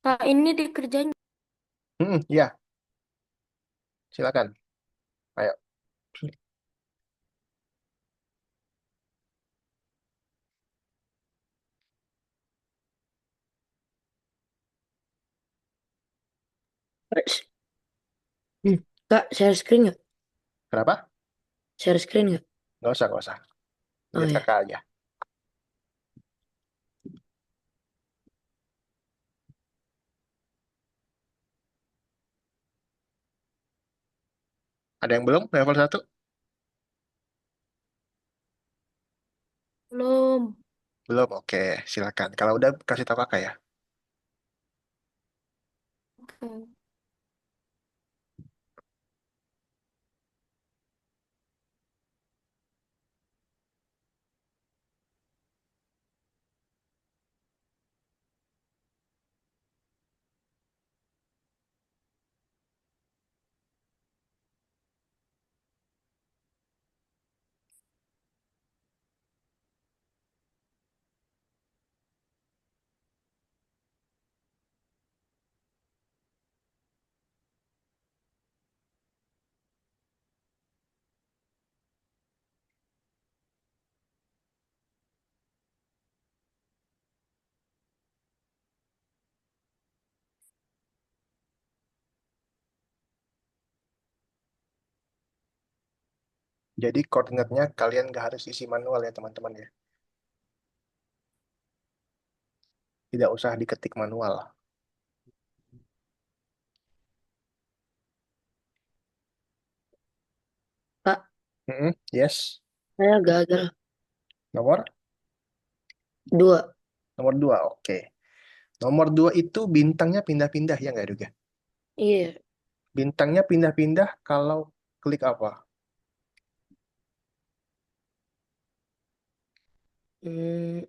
Nah, ini dikerjain. Ya, silakan. Ayo. Kak, share screen nggak? Kenapa? Share screen nggak? Nggak usah, nggak usah. Oh Lihat ya. kakak aja. Ada yang belum level 1? Belum. Belum, oke. Silakan. Kalau udah, kasih tahu kakak ya. Oke. Jadi koordinatnya kalian nggak harus isi manual ya teman-teman ya. Tidak usah diketik manual. Kak, Yes. saya gagal. Nomor? 2. Nomor 2, oke. Nomor 2 itu bintangnya pindah-pindah ya nggak juga? Iya. Bintangnya pindah-pindah kalau klik apa? Hmm,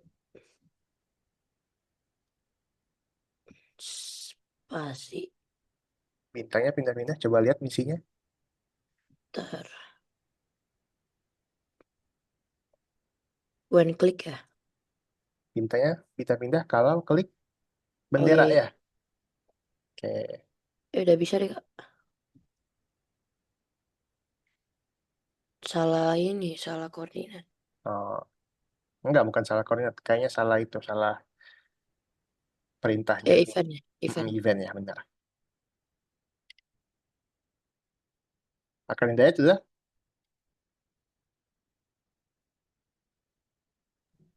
spasi. Bintangnya pindah-pindah. Coba lihat misinya. Ntar. One click ya. Bintangnya pindah-pindah kalau klik Oh bendera iya, ya. iya. Oke. Udah bisa deh kak. Salah ini, salah koordinat. Oh, enggak, bukan salah koordinat. Kayaknya salah itu, salah perintahnya. Event ya, event. Event ya, benar. Akan Hidayat sudah?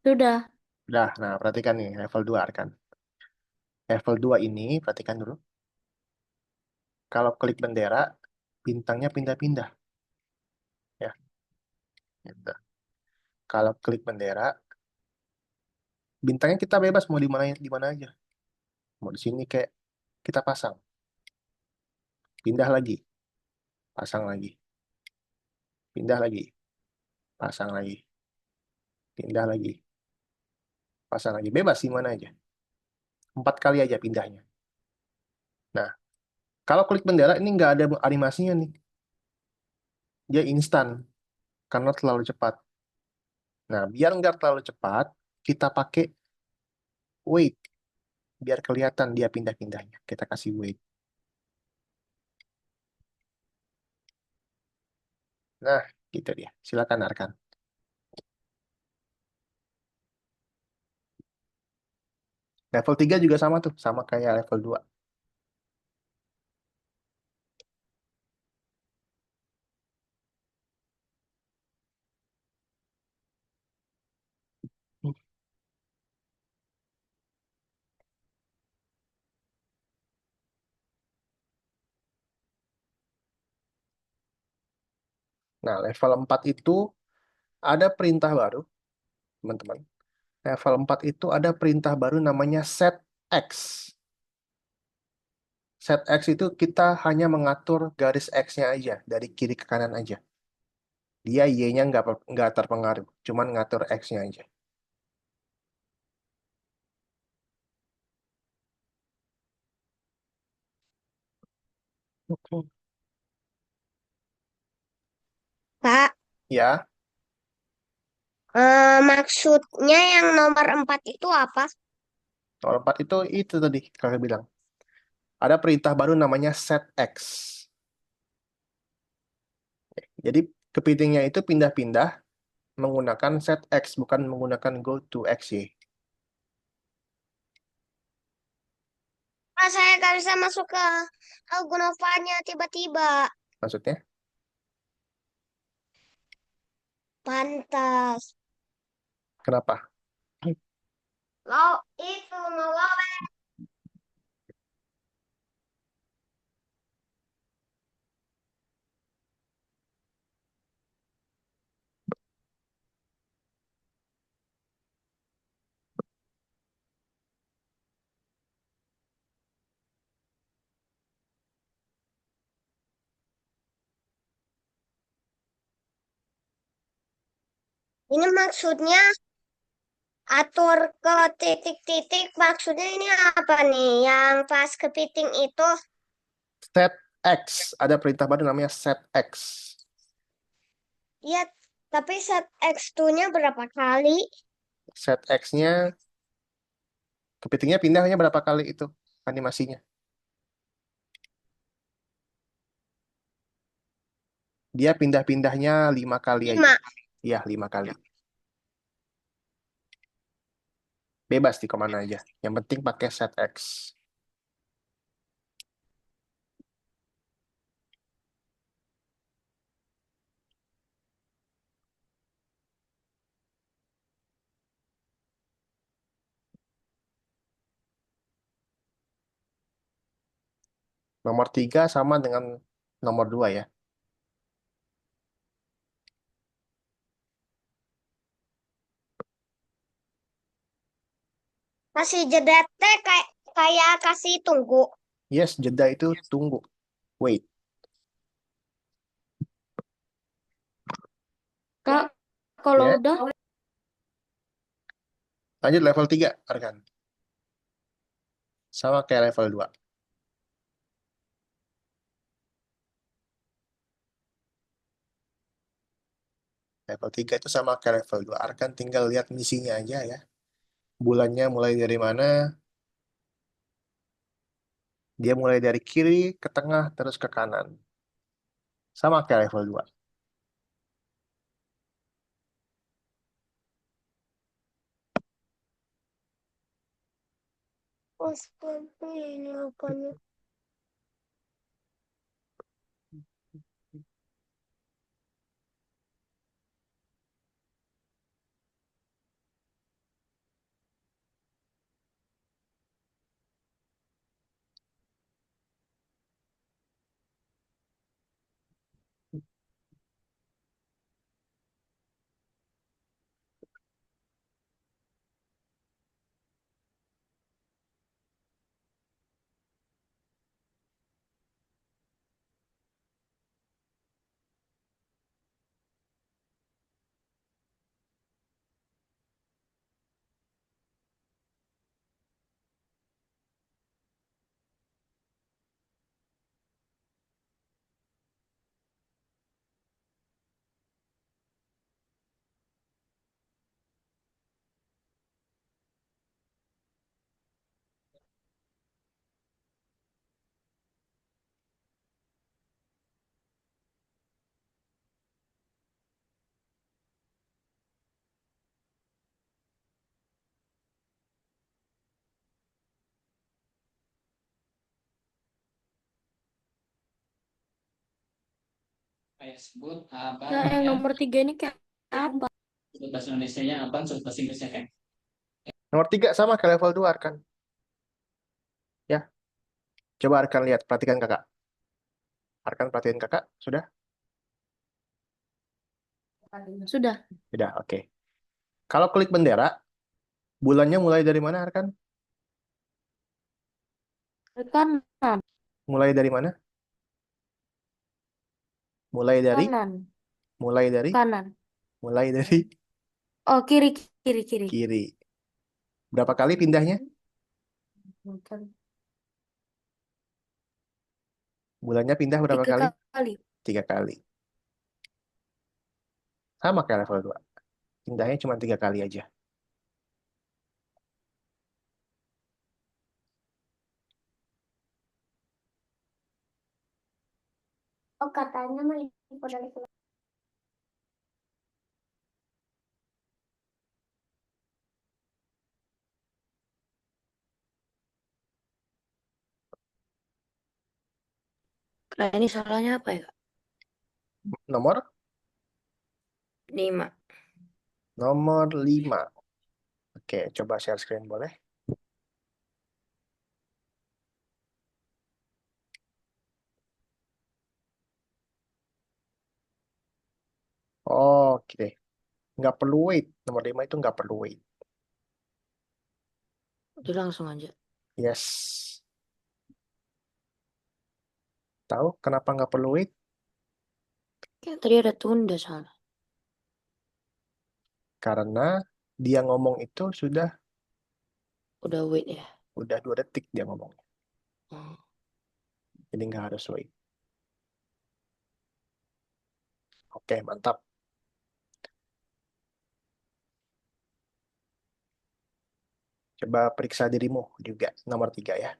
Sudah. Udah. Nah, perhatikan nih, level 2 Arkan. Level 2 ini, perhatikan dulu. Kalau klik bendera, bintangnya pindah-pindah. Ya, gitu. Kalau klik bendera, bintangnya kita bebas mau di mana aja. Mau di sini kayak kita pasang. Pindah lagi, pasang lagi. Pindah lagi, pasang lagi. Pindah lagi, pasang lagi. Bebas di mana aja. 4 kali aja pindahnya. Nah, kalau klik bendera ini nggak ada animasinya nih. Dia instan karena terlalu cepat. Nah, biar nggak terlalu cepat, kita pakai wait. Biar kelihatan dia pindah-pindahnya. Kita kasih wait. Nah, gitu dia. Silakan Arkan. Level 3 juga sama tuh. Sama kayak level 2. Nah, level 4 itu ada perintah baru, teman-teman. Level 4 itu ada perintah baru namanya set X. Set X itu kita hanya mengatur garis X-nya aja, dari kiri ke kanan aja. Dia Y-nya nggak terpengaruh, cuman ngatur X-nya aja. Pak, Ya, maksudnya yang nomor 4 itu apa? nomor 4 itu tadi kakak bilang. Ada perintah baru namanya set X. Jadi kepitingnya itu pindah-pindah menggunakan set X, bukan menggunakan go to X ya. Saya nggak bisa masuk ke Algonova-nya tiba-tiba. Maksudnya? Pantas. Kenapa? Itu ngelawek. Ini maksudnya atur ke titik-titik. Maksudnya ini apa nih? Yang pas kepiting itu. Set X. Ada perintah baru namanya set X. Ya, tapi set X2-nya berapa kali? Set X-nya, kepitingnya pindahnya berapa kali itu animasinya? Dia pindah-pindahnya 5 kali aja. 5. Iya, 5 kali. Bebas di kemana aja. Yang penting pakai set X. Nomor 3 sama dengan nomor 2 ya. Kasih jeda teh kayak kasih tunggu. Yes, jeda itu tunggu. Wait. Kak, kalau Ya. udah Lanjut level 3, Arkan. Sama kayak level 2. Level 3 itu sama kayak level 2. Arkan tinggal lihat misinya aja ya. Bulannya mulai dari mana? Dia mulai dari kiri ke tengah terus ke kanan. Sama kayak level 2. Oh, seperti ini rupanya. Saya sebut abang nah, yang ya. nomor 3 ini kayak apa? Sebut bahasa Indonesianya abang, sebut bahasa Inggrisnya kayak. Nomor 3 sama kayak level 2, Arkan. Ya. Coba Arkan lihat, perhatikan kakak. Arkan perhatikan kakak, sudah? Sudah. Sudah, oke. Kalau klik bendera, bulannya mulai dari mana, Arkan? Ke kanan, Mulai dari mana? Mulai dari? kanan, Mulai dari? kanan. Mulai dari Oh, kiri, kiri, kiri. kiri. Berapa kali pindahnya? Bulannya pindah berapa 3 kali? kali. 3 kali. Sama kayak level 2. Pindahnya cuma 3 kali aja. Oh, katanya mah info dari keluarga. Nah, ini salahnya apa ya, Kak? Nomor 5. nomor 5. Oke, coba share screen boleh? Oke, nggak perlu wait. Nomor 5 itu nggak perlu wait. Itu langsung aja. Yes. Tahu kenapa nggak perlu wait? Kayak tadi ada tunda salah. Karena dia ngomong itu Udah wait ya. udah 2 detik dia ngomong. Hmm. Jadi nggak harus wait. Oke, mantap. Coba periksa dirimu juga. Nomor 3 ya.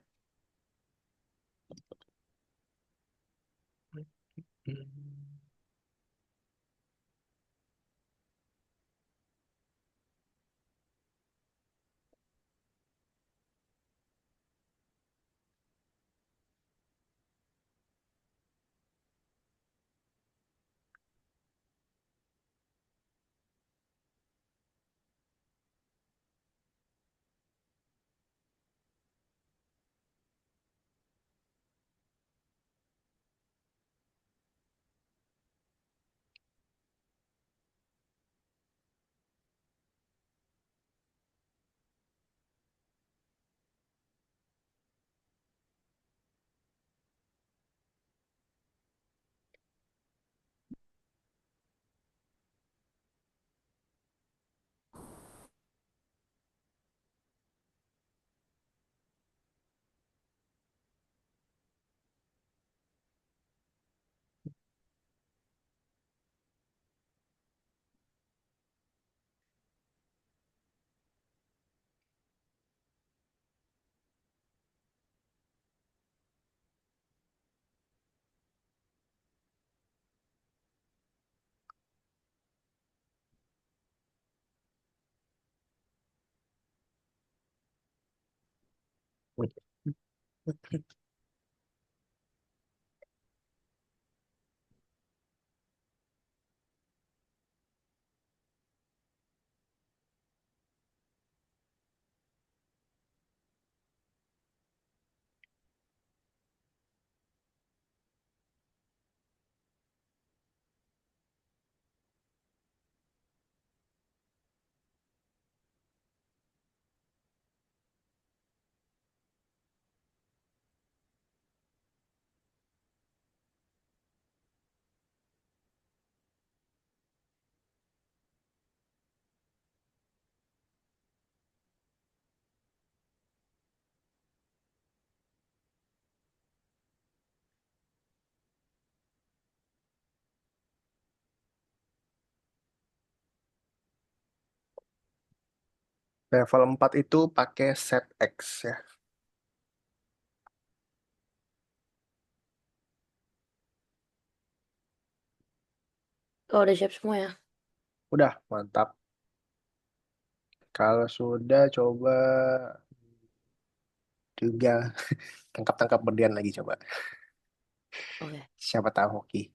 Level 4 itu pakai set X ya. Oh, udah siap semua ya. Udah, mantap. Kalau sudah, coba juga tangkap-tangkap berdiam lagi coba. Oke. Siapa tahu hoki.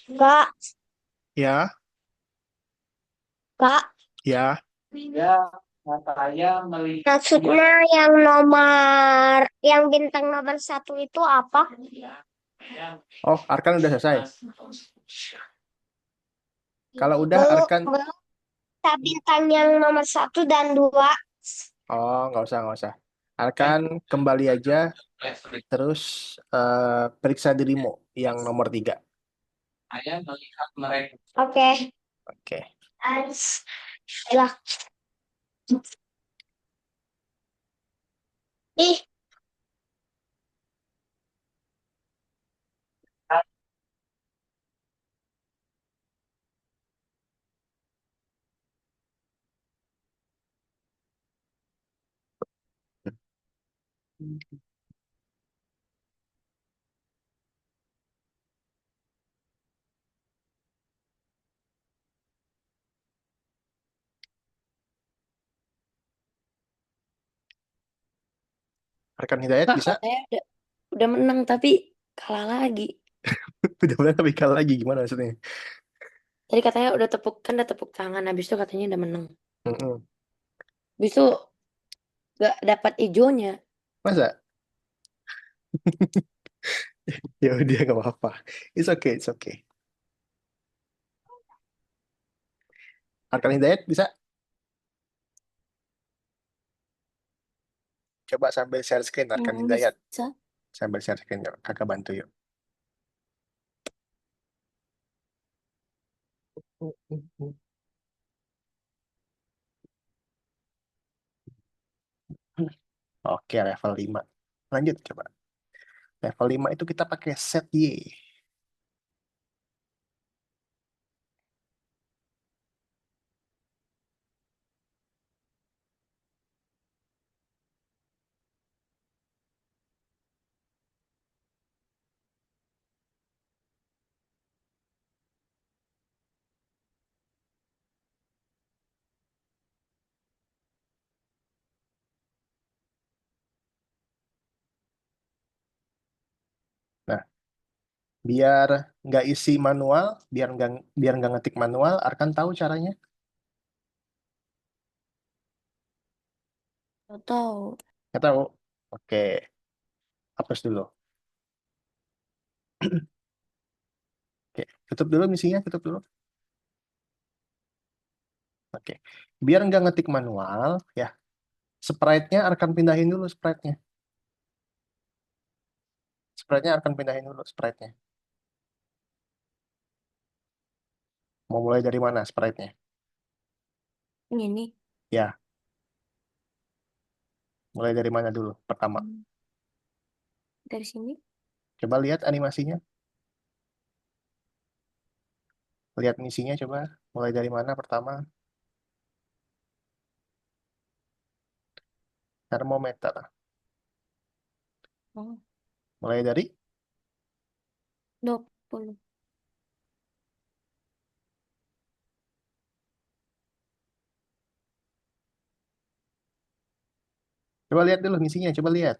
Kak, Ya, Kak, ya. Sehingga saya melihat maksudnya yang nomor, yang bintang nomor 1 itu apa? Oh, Arkan udah selesai. Kalau udah Belum, Arkan, belum. Bintang yang nomor 1 dan 2. oh nggak usah. Arkan kembali aja, terus periksa dirimu yang nomor 3. saya melihat mereka. Oke. Oke. Lah. Ih, Arkan Hidayat Kak, bisa? katanya udah menang tapi kalah lagi. Udah mulai tapi kalah lagi gimana maksudnya? Tadi katanya udah tepuk tangan. Habis itu katanya udah menang. Mm-mm. Habis itu gak dapat ijonya. Masa? Ya udah nggak apa-apa. It's okay, it's okay. Arkan Hidayat bisa? Coba sambil share screen Arkan Hidayat. Bisa. Sambil share screen yuk. Kakak bantu yuk. Oke, level 5. Lanjut coba. Level 5 itu kita pakai set Y. Nah, biar nggak isi manual, biar nggak ngetik manual, Arkan tahu caranya? Gak tahu. Nggak tahu. Oke, hapus dulu. Oke, tutup dulu misinya, tutup dulu. Oke, biar nggak ngetik manual, ya, sprite-nya Arkan pindahin dulu sprite-nya. Sprite-nya Arkan pindahin dulu sprite-nya. Mau mulai dari mana sprite-nya? Ini. Ya, mulai dari mana dulu? Pertama, Dari sini. coba lihat animasinya. Lihat misinya coba. Mulai dari mana pertama? Termometer. Oh, Mulai dari 20. Coba lihat dulu misinya, coba lihat.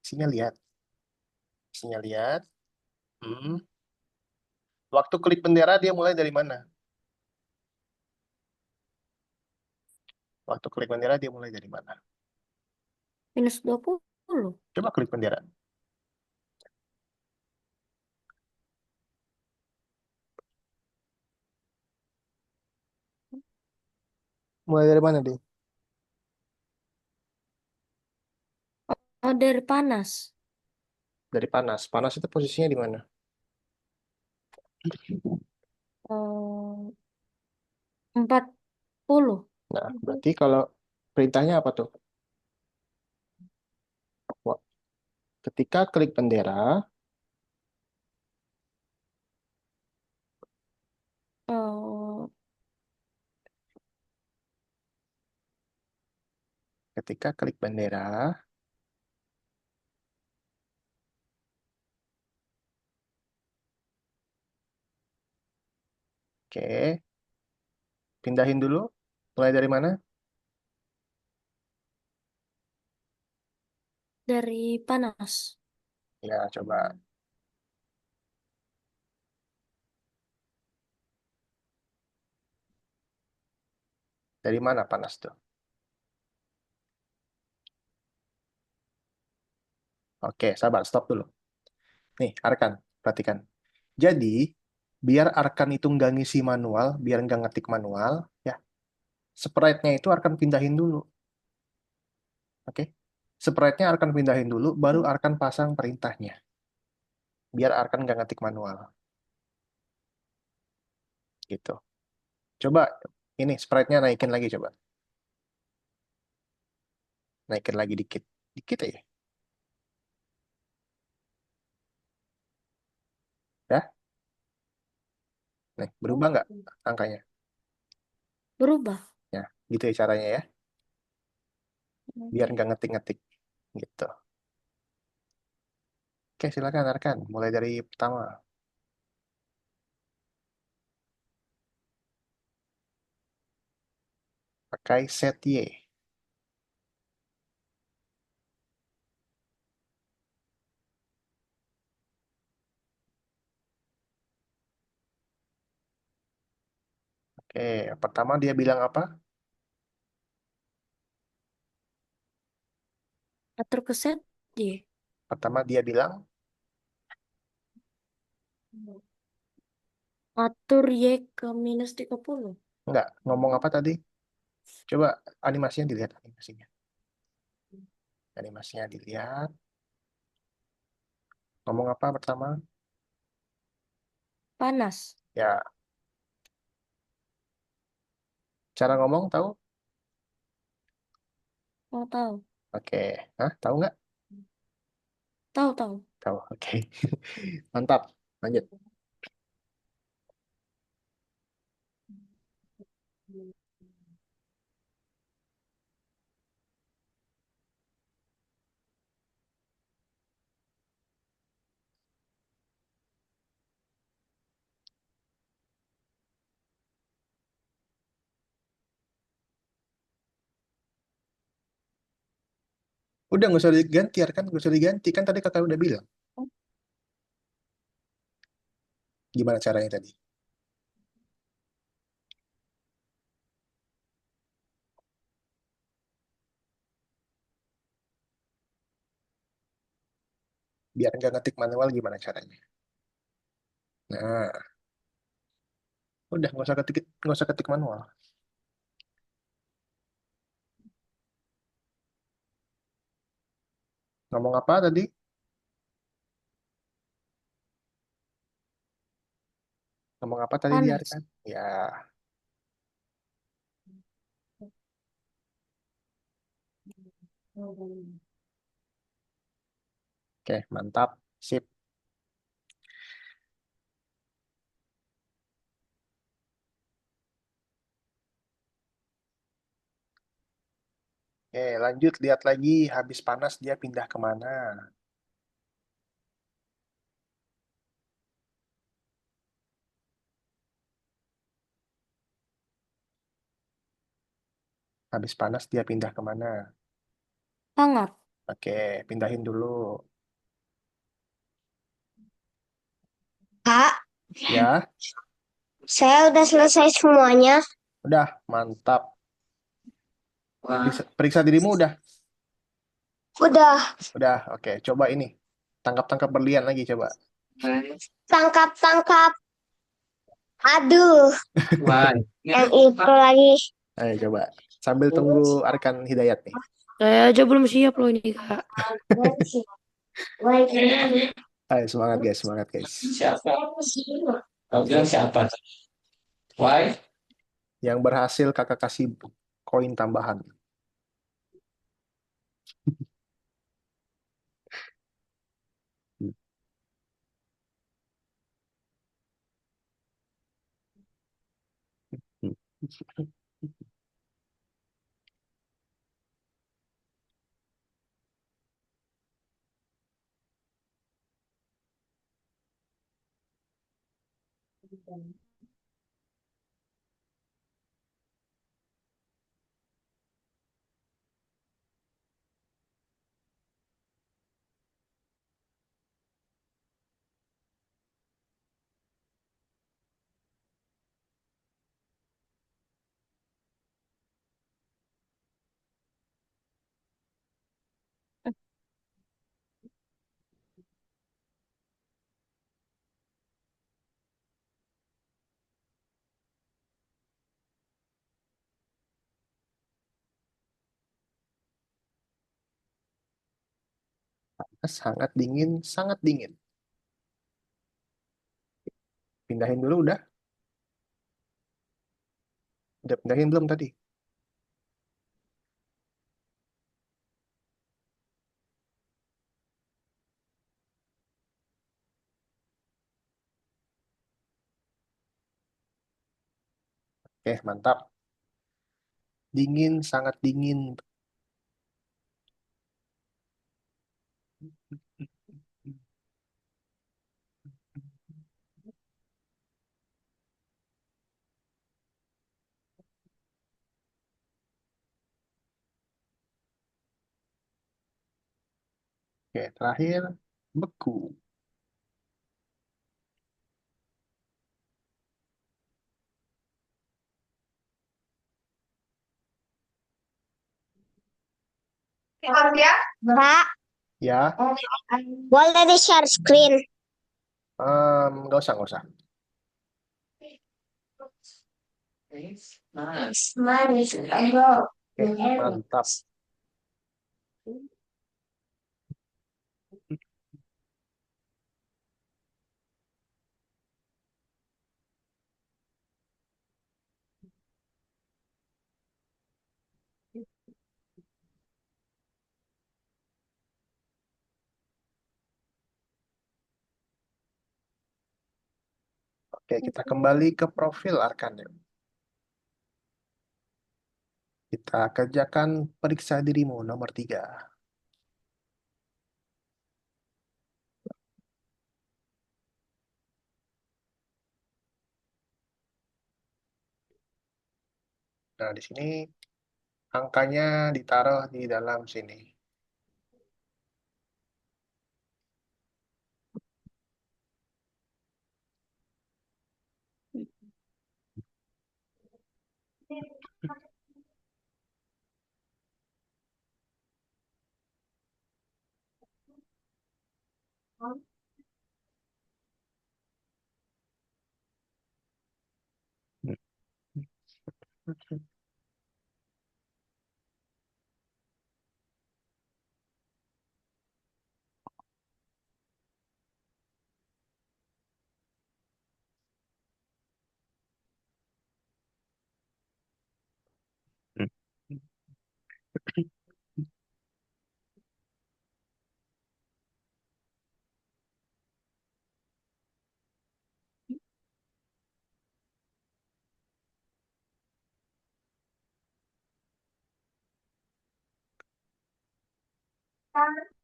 Misinya lihat. Misinya lihat. Hmm. Waktu klik bendera dia mulai dari mana? Waktu klik bendera dia mulai dari mana? -20. Coba klik bendera. Mulai dari mana dia? Oh, dari panas. Dari panas. Panas itu posisinya di mana? Oh, 40. Nah, berarti kalau perintahnya apa tuh? Wah, ketika klik bendera, Oh, ketika klik bendera, oke, pindahin dulu. Mulai dari mana? dari panas. Ya, coba. Dari mana panas tuh? Oke, sabar, stop dulu. Nih, Arkan, perhatikan. Jadi, biar Arkan itu nggak ngisi manual, biar nggak ngetik manual, ya, sprite-nya itu Arkan pindahin dulu. Oke? Sprite-nya Arkan pindahin dulu, baru Arkan pasang perintahnya. Biar Arkan nggak ngetik manual. Gitu. Coba, ini sprite-nya naikin lagi coba. Naikin lagi dikit. Dikit aja. Ya? Nih, berubah nggak angkanya? Berubah. Ya, gitu ya caranya ya. Biar nggak ngetik-ngetik. Gitu. Oke, silakan Arkan. Mulai dari pertama. Pakai set Y. Oke, pertama dia bilang apa? Atur ke set Y. Pertama dia bilang, Atur Y ke -30. enggak, ngomong apa tadi? Coba animasinya dilihat, animasinya. Animasinya dilihat. Ngomong apa pertama? Panas. Ya, cara ngomong tahu? Mau tahu? Oke. Hah, tahu nggak? Tahu tahu. Tahu, oke. Mantap, lanjut. Udah nggak usah diganti, kan? Nggak usah diganti, kan tadi kakak udah bilang. Gimana caranya tadi? Biar nggak ngetik manual gimana caranya? Nah, udah nggak usah ketik manual. Ngomong apa tadi? Ngomong apa tadi Panas. biarkan? Ya, oke, mantap, sip. Oke, lanjut lihat lagi. Habis panas dia pindah kemana? Habis panas dia pindah kemana? Hangat. Oke, pindahin dulu. Kak, Ya, saya udah selesai semuanya. udah, mantap. Wah, Periksa dirimu udah. Udah Udah, oke. Coba ini. Tangkap-tangkap berlian lagi coba. tangkap-tangkap. Aduh, wah. yang itu lagi. Ayo coba. Sambil tunggu Arkan Hidayat nih. Saya aja belum siap loh ini, Kak. Ayo semangat guys, semangat guys. Siapa? Kau bilang siapa? Why? Yang berhasil kakak kasih koin tambahan. Sangat dingin, sangat dingin. Pindahin dulu udah. Udah pindahin belum tadi? Oke, mantap. Dingin, sangat dingin. Oke, terakhir beku. Mbak, Ya, boleh di share screen? nggak usah, nggak usah. Manis. Enggak. Oke, mantap. Oke, kita kembali ke profil Arkanem. Kita kerjakan periksa dirimu nomor 3. Nah, di sini angkanya ditaruh di dalam sini.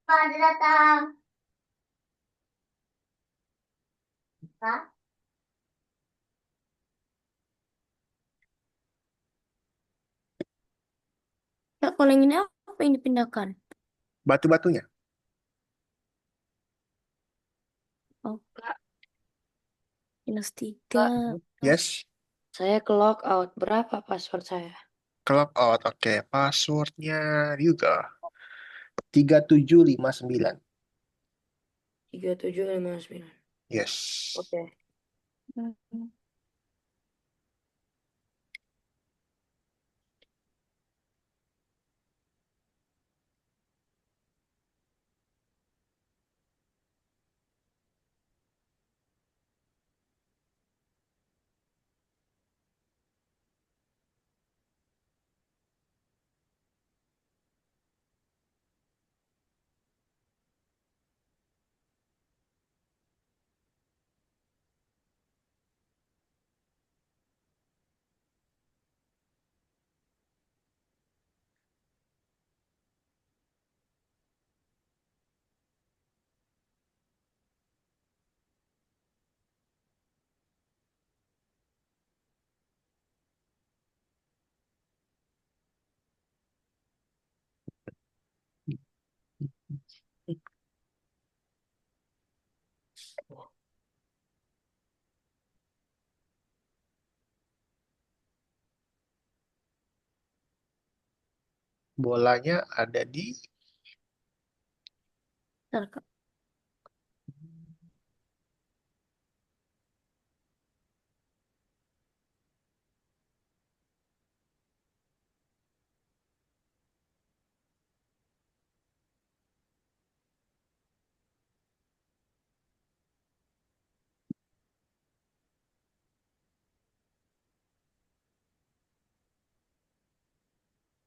Pak, dia datang. Pak, ya, kalau yang ini apa yang dipindahkan? Batu-batunya. Oh, minus 3. Yes. Saya ke log out. Berapa password saya? Clock out. Oke, passwordnya juga 3759. 3759. Yes. Oke. Bolanya ada di Bentar, Kak.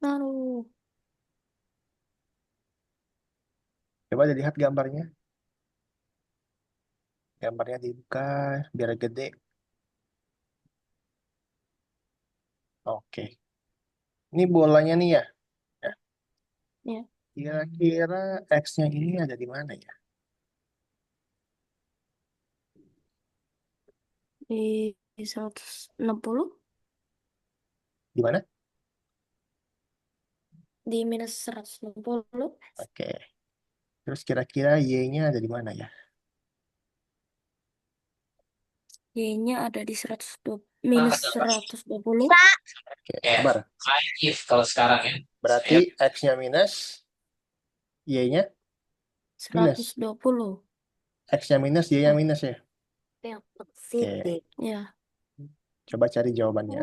Aduh. Coba dilihat gambarnya. Gambarnya dibuka biar gede. Oke. Ini bolanya nih ya. Ya. Ya. Kira-kira X-nya ini ada di mana ya? Di 160. Di mana? Di minus 160. Oke. Terus kira-kira Y-nya ada di mana ya? Y-nya ada di 120, minus 120. Oke, F. sabar. If kalau sekarang ya. Berarti X-nya minus, Y-nya minus. 120. X-nya minus, Y-nya minus ya. Yang Oke, positif. Ya. coba cari jawabannya.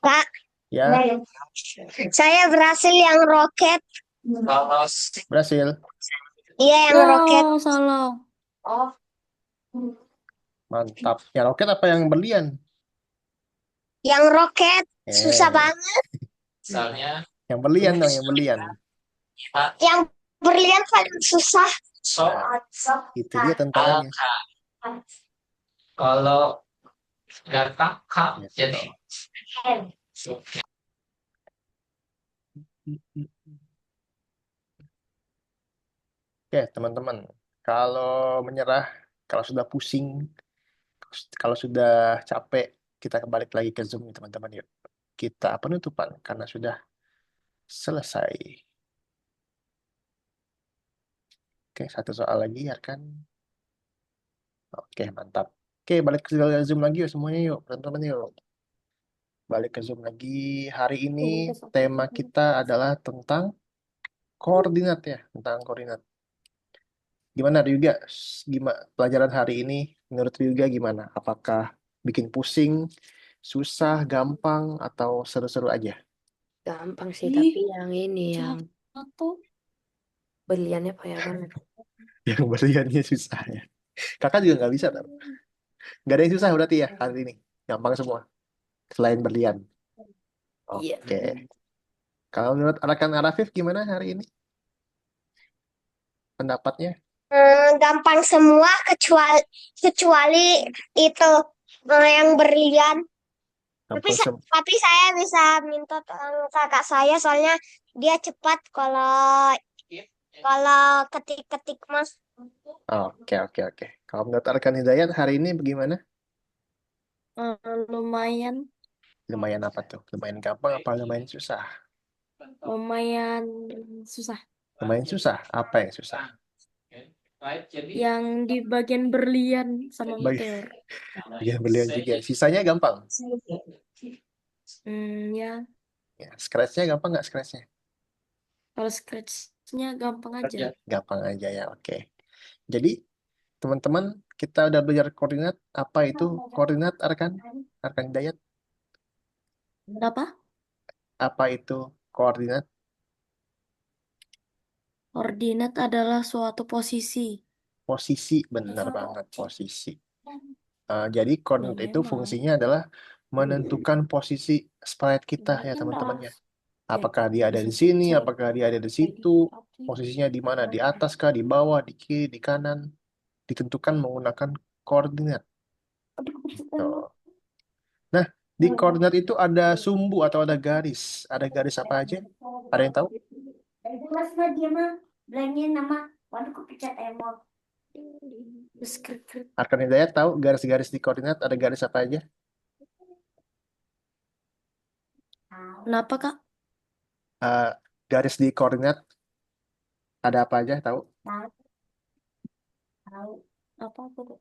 Kak, Ya, saya berhasil yang roket. Kalau berhasil. Iya, yang roket. Oh, salah. Oh, Mantap. Ya roket apa yang berlian? Yang roket. Susah Eh, banget. misalnya yang berlian dong, yang berlian. Yang berlian paling susah. so Itu dia tantangannya. kalau gatak K Gitu. jadi Oke, teman-teman. Kalau menyerah, kalau sudah pusing, kalau sudah capek, kita kembali lagi ke Zoom, teman-teman. Yuk. Kita penutupan karena sudah selesai. Oke, satu soal lagi ya kan. Oke, mantap. Oke, balik ke Zoom lagi yuk semuanya yuk, teman-teman yuk. Balik ke Zoom lagi. Hari ini tema kita adalah tentang koordinat ya, tentang koordinat. Gimana Ryuga? Gimana pelajaran hari ini menurut Ryuga gimana? Apakah bikin pusing, susah, gampang, atau seru-seru aja? Gampang sih, Ih, tapi yang ini yang Satu. berliannya payah banget. Yang berliannya susah ya. Kakak juga nggak bisa, tau. Nggak ada yang susah berarti ya hari ini. Gampang semua, selain berlian. Iya. Oke. Kalau menurut rekan Arafif gimana hari ini? Pendapatnya? Gampang semua kecuali itu yang berlian. Gampang sem- Tapi saya bisa minta tolong kakak saya soalnya dia cepat kalau ketik-ketik mas. Oke, oke, oke. Kalau menurut rekan Hidayat hari ini bagaimana? Lumayan. Lumayan apa tuh? Lumayan gampang apa lumayan susah? Lumayan susah. Lumayan susah. Apa yang susah? jadi Yang di bagian berlian sama Bagi- meteor. Bagian berlian juga. Sisanya gampang. Ya. Ya, scratch-nya gampang nggak scratch-nya? Kalau scratch-nya gampang aja. Gampang aja ya, oke. Jadi, teman-teman, kita udah belajar koordinat. Apa itu koordinat, Arkan? Arkan Hidayat? Apa? Apa itu koordinat? Koordinat adalah suatu posisi. Posisi, benar banget, posisi. Jadi, koordinat itu memang. fungsinya adalah menentukan posisi sprite kita ya, teman-teman ya. Apakah dia ada di sini, apakah dia ada di situ, posisinya di mana, di atas kah, di bawah, di kiri, di kanan, ditentukan menggunakan koordinat. Tuh. Nah, di koordinat itu ada sumbu atau ada garis. Ada garis apa aja? Ada yang tahu? Arkan Hidayat tahu garis-garis di koordinat ada garis apa aja? Kenapa, Kak? Garis di koordinat ada apa aja? Tahu? Apa tuh?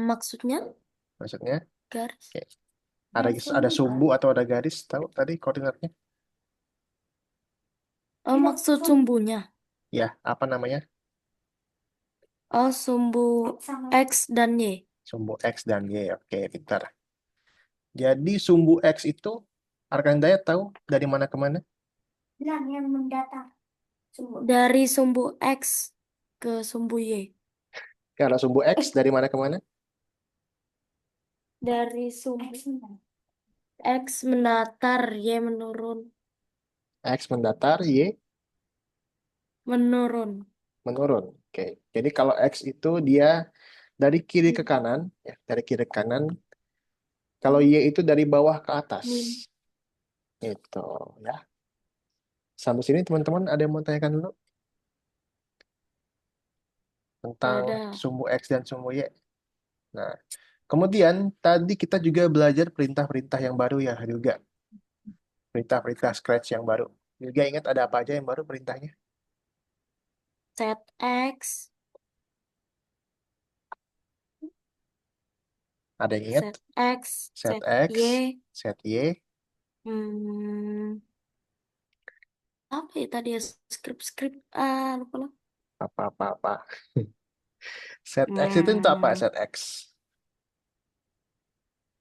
Maksudnya Maksudnya garis. Oke. ada sumbu atau ada garis? Tahu tadi koordinatnya? Oh, maksud sumbunya. Ya, apa namanya? Oh, sumbu X dan Y. Sumbu X dan Y. Oke, pintar. Jadi sumbu X itu Arkan Hidayat tahu dari mana ke mana? Yang mendatar. Dari sumbu X ke sumbu Y. Karena sumbu X dari mana ke mana? Dari sumbu X mendatar, Y menurun. X mendatar, Y Menurun. menurun. Oke. Jadi kalau X itu dia dari kiri ke kanan, ya, dari kiri ke kanan. Kalau Y itu dari bawah ke atas. Min. Gitu, ya. Sampai sini teman-teman ada yang mau tanyakan dulu tentang Ada. sumbu X dan sumbu Y? Nah, kemudian tadi kita juga belajar perintah-perintah yang baru ya juga. Perintah-perintah Scratch yang baru. Juga ingat ada apa aja yang baru perintahnya? Set X. Ada yang ingat? Set X. Set Set X, Y. set Y, Hmm, apa ya tadi ya? Skrip-skrip. Lupa lah. apa-apa-apa. Set X itu untuk apa? Hmm, Set X.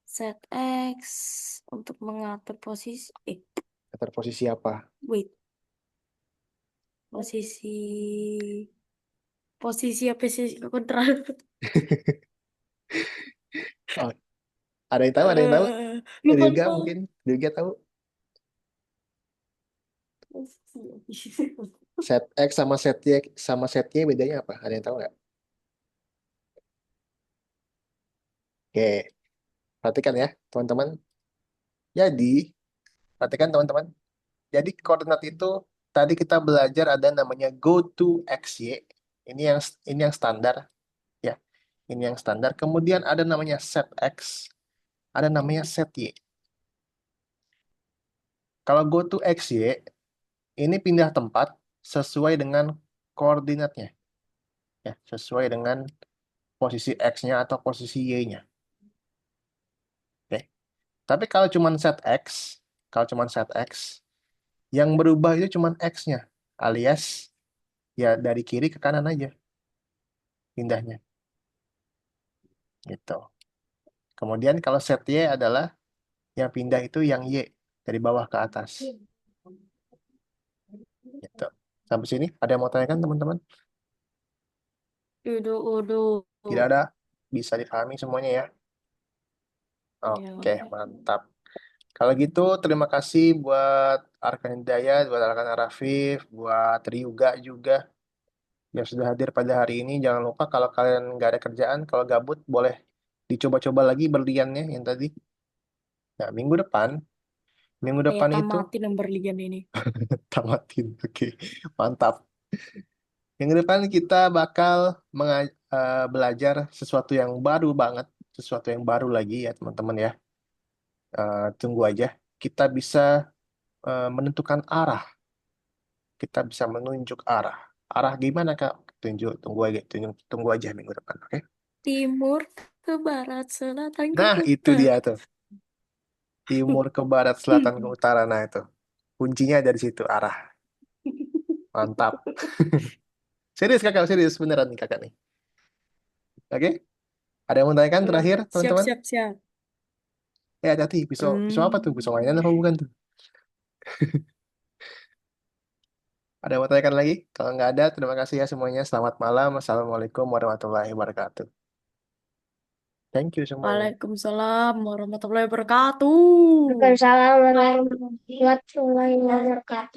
set X untuk mengatur posisi. Atur posisi apa? Wait. Posisi apa sih kontra? Oh, ada yang tahu? Ada yang tahu? Lupa Juga lupa. mungkin. Juga tahu. Set X sama set Y bedanya apa? Ada yang tahu nggak? Oke, perhatikan ya, teman-teman. Jadi, perhatikan teman-teman. Jadi koordinat itu tadi kita belajar ada namanya go to XY. Ini yang standar ya. Ini yang standar. Kemudian ada namanya set X, ada namanya set Y. Kalau go to XY ini pindah tempat sesuai dengan koordinatnya ya, sesuai dengan posisi X-nya atau posisi Y-nya. Oke. Tapi kalau cuman set X, yang berubah itu cuman X-nya, alias ya dari kiri ke kanan aja pindahnya gitu. Kemudian kalau set Y adalah yang pindah itu yang Y dari bawah ke atas gitu. Sampai sini ada yang mau tanyakan teman-teman? Udah. Tidak ada? Bisa dipahami semuanya ya? Ya. Oke, mantap. Kalau gitu terima kasih buat Arkan Hidayat, buat Arkan Arafif, buat Ryuga juga yang sudah hadir pada hari ini. Jangan lupa kalau kalian nggak ada kerjaan, kalau gabut boleh dicoba-coba lagi berliannya yang tadi. Nah, minggu Kayak depan itu tamatin yang berlian ini. tamatin. Oke, mantap. Minggu depan kita bakal belajar sesuatu yang baru banget, sesuatu yang baru lagi ya teman-teman ya. Tunggu aja. Kita bisa menentukan arah. Kita bisa menunjuk arah. Arah gimana Kak? Tunggu aja minggu depan, oke? Timur ke barat, selatan ke Nah, itu utara. dia tuh. Timur ke barat, selatan ke utara. Nah, itu. Kuncinya dari situ, arah. Mantap. Serius Kakak, serius beneran nih Kakak nih. Oke? Ada yang mau tanyakan terakhir, Siap, teman-teman? siap, siap. Hati-hati, pisau apa tuh? Pisau mainan apa bukan tuh? Ada yang mau tanyakan lagi? Kalau nggak ada, terima kasih ya semuanya. Selamat malam. Assalamualaikum warahmatullahi wabarakatuh. Thank you semuanya. Waalaikumsalam warahmatullahi wabarakatuh. Waalaikumsalam warahmatullahi wabarakatuh.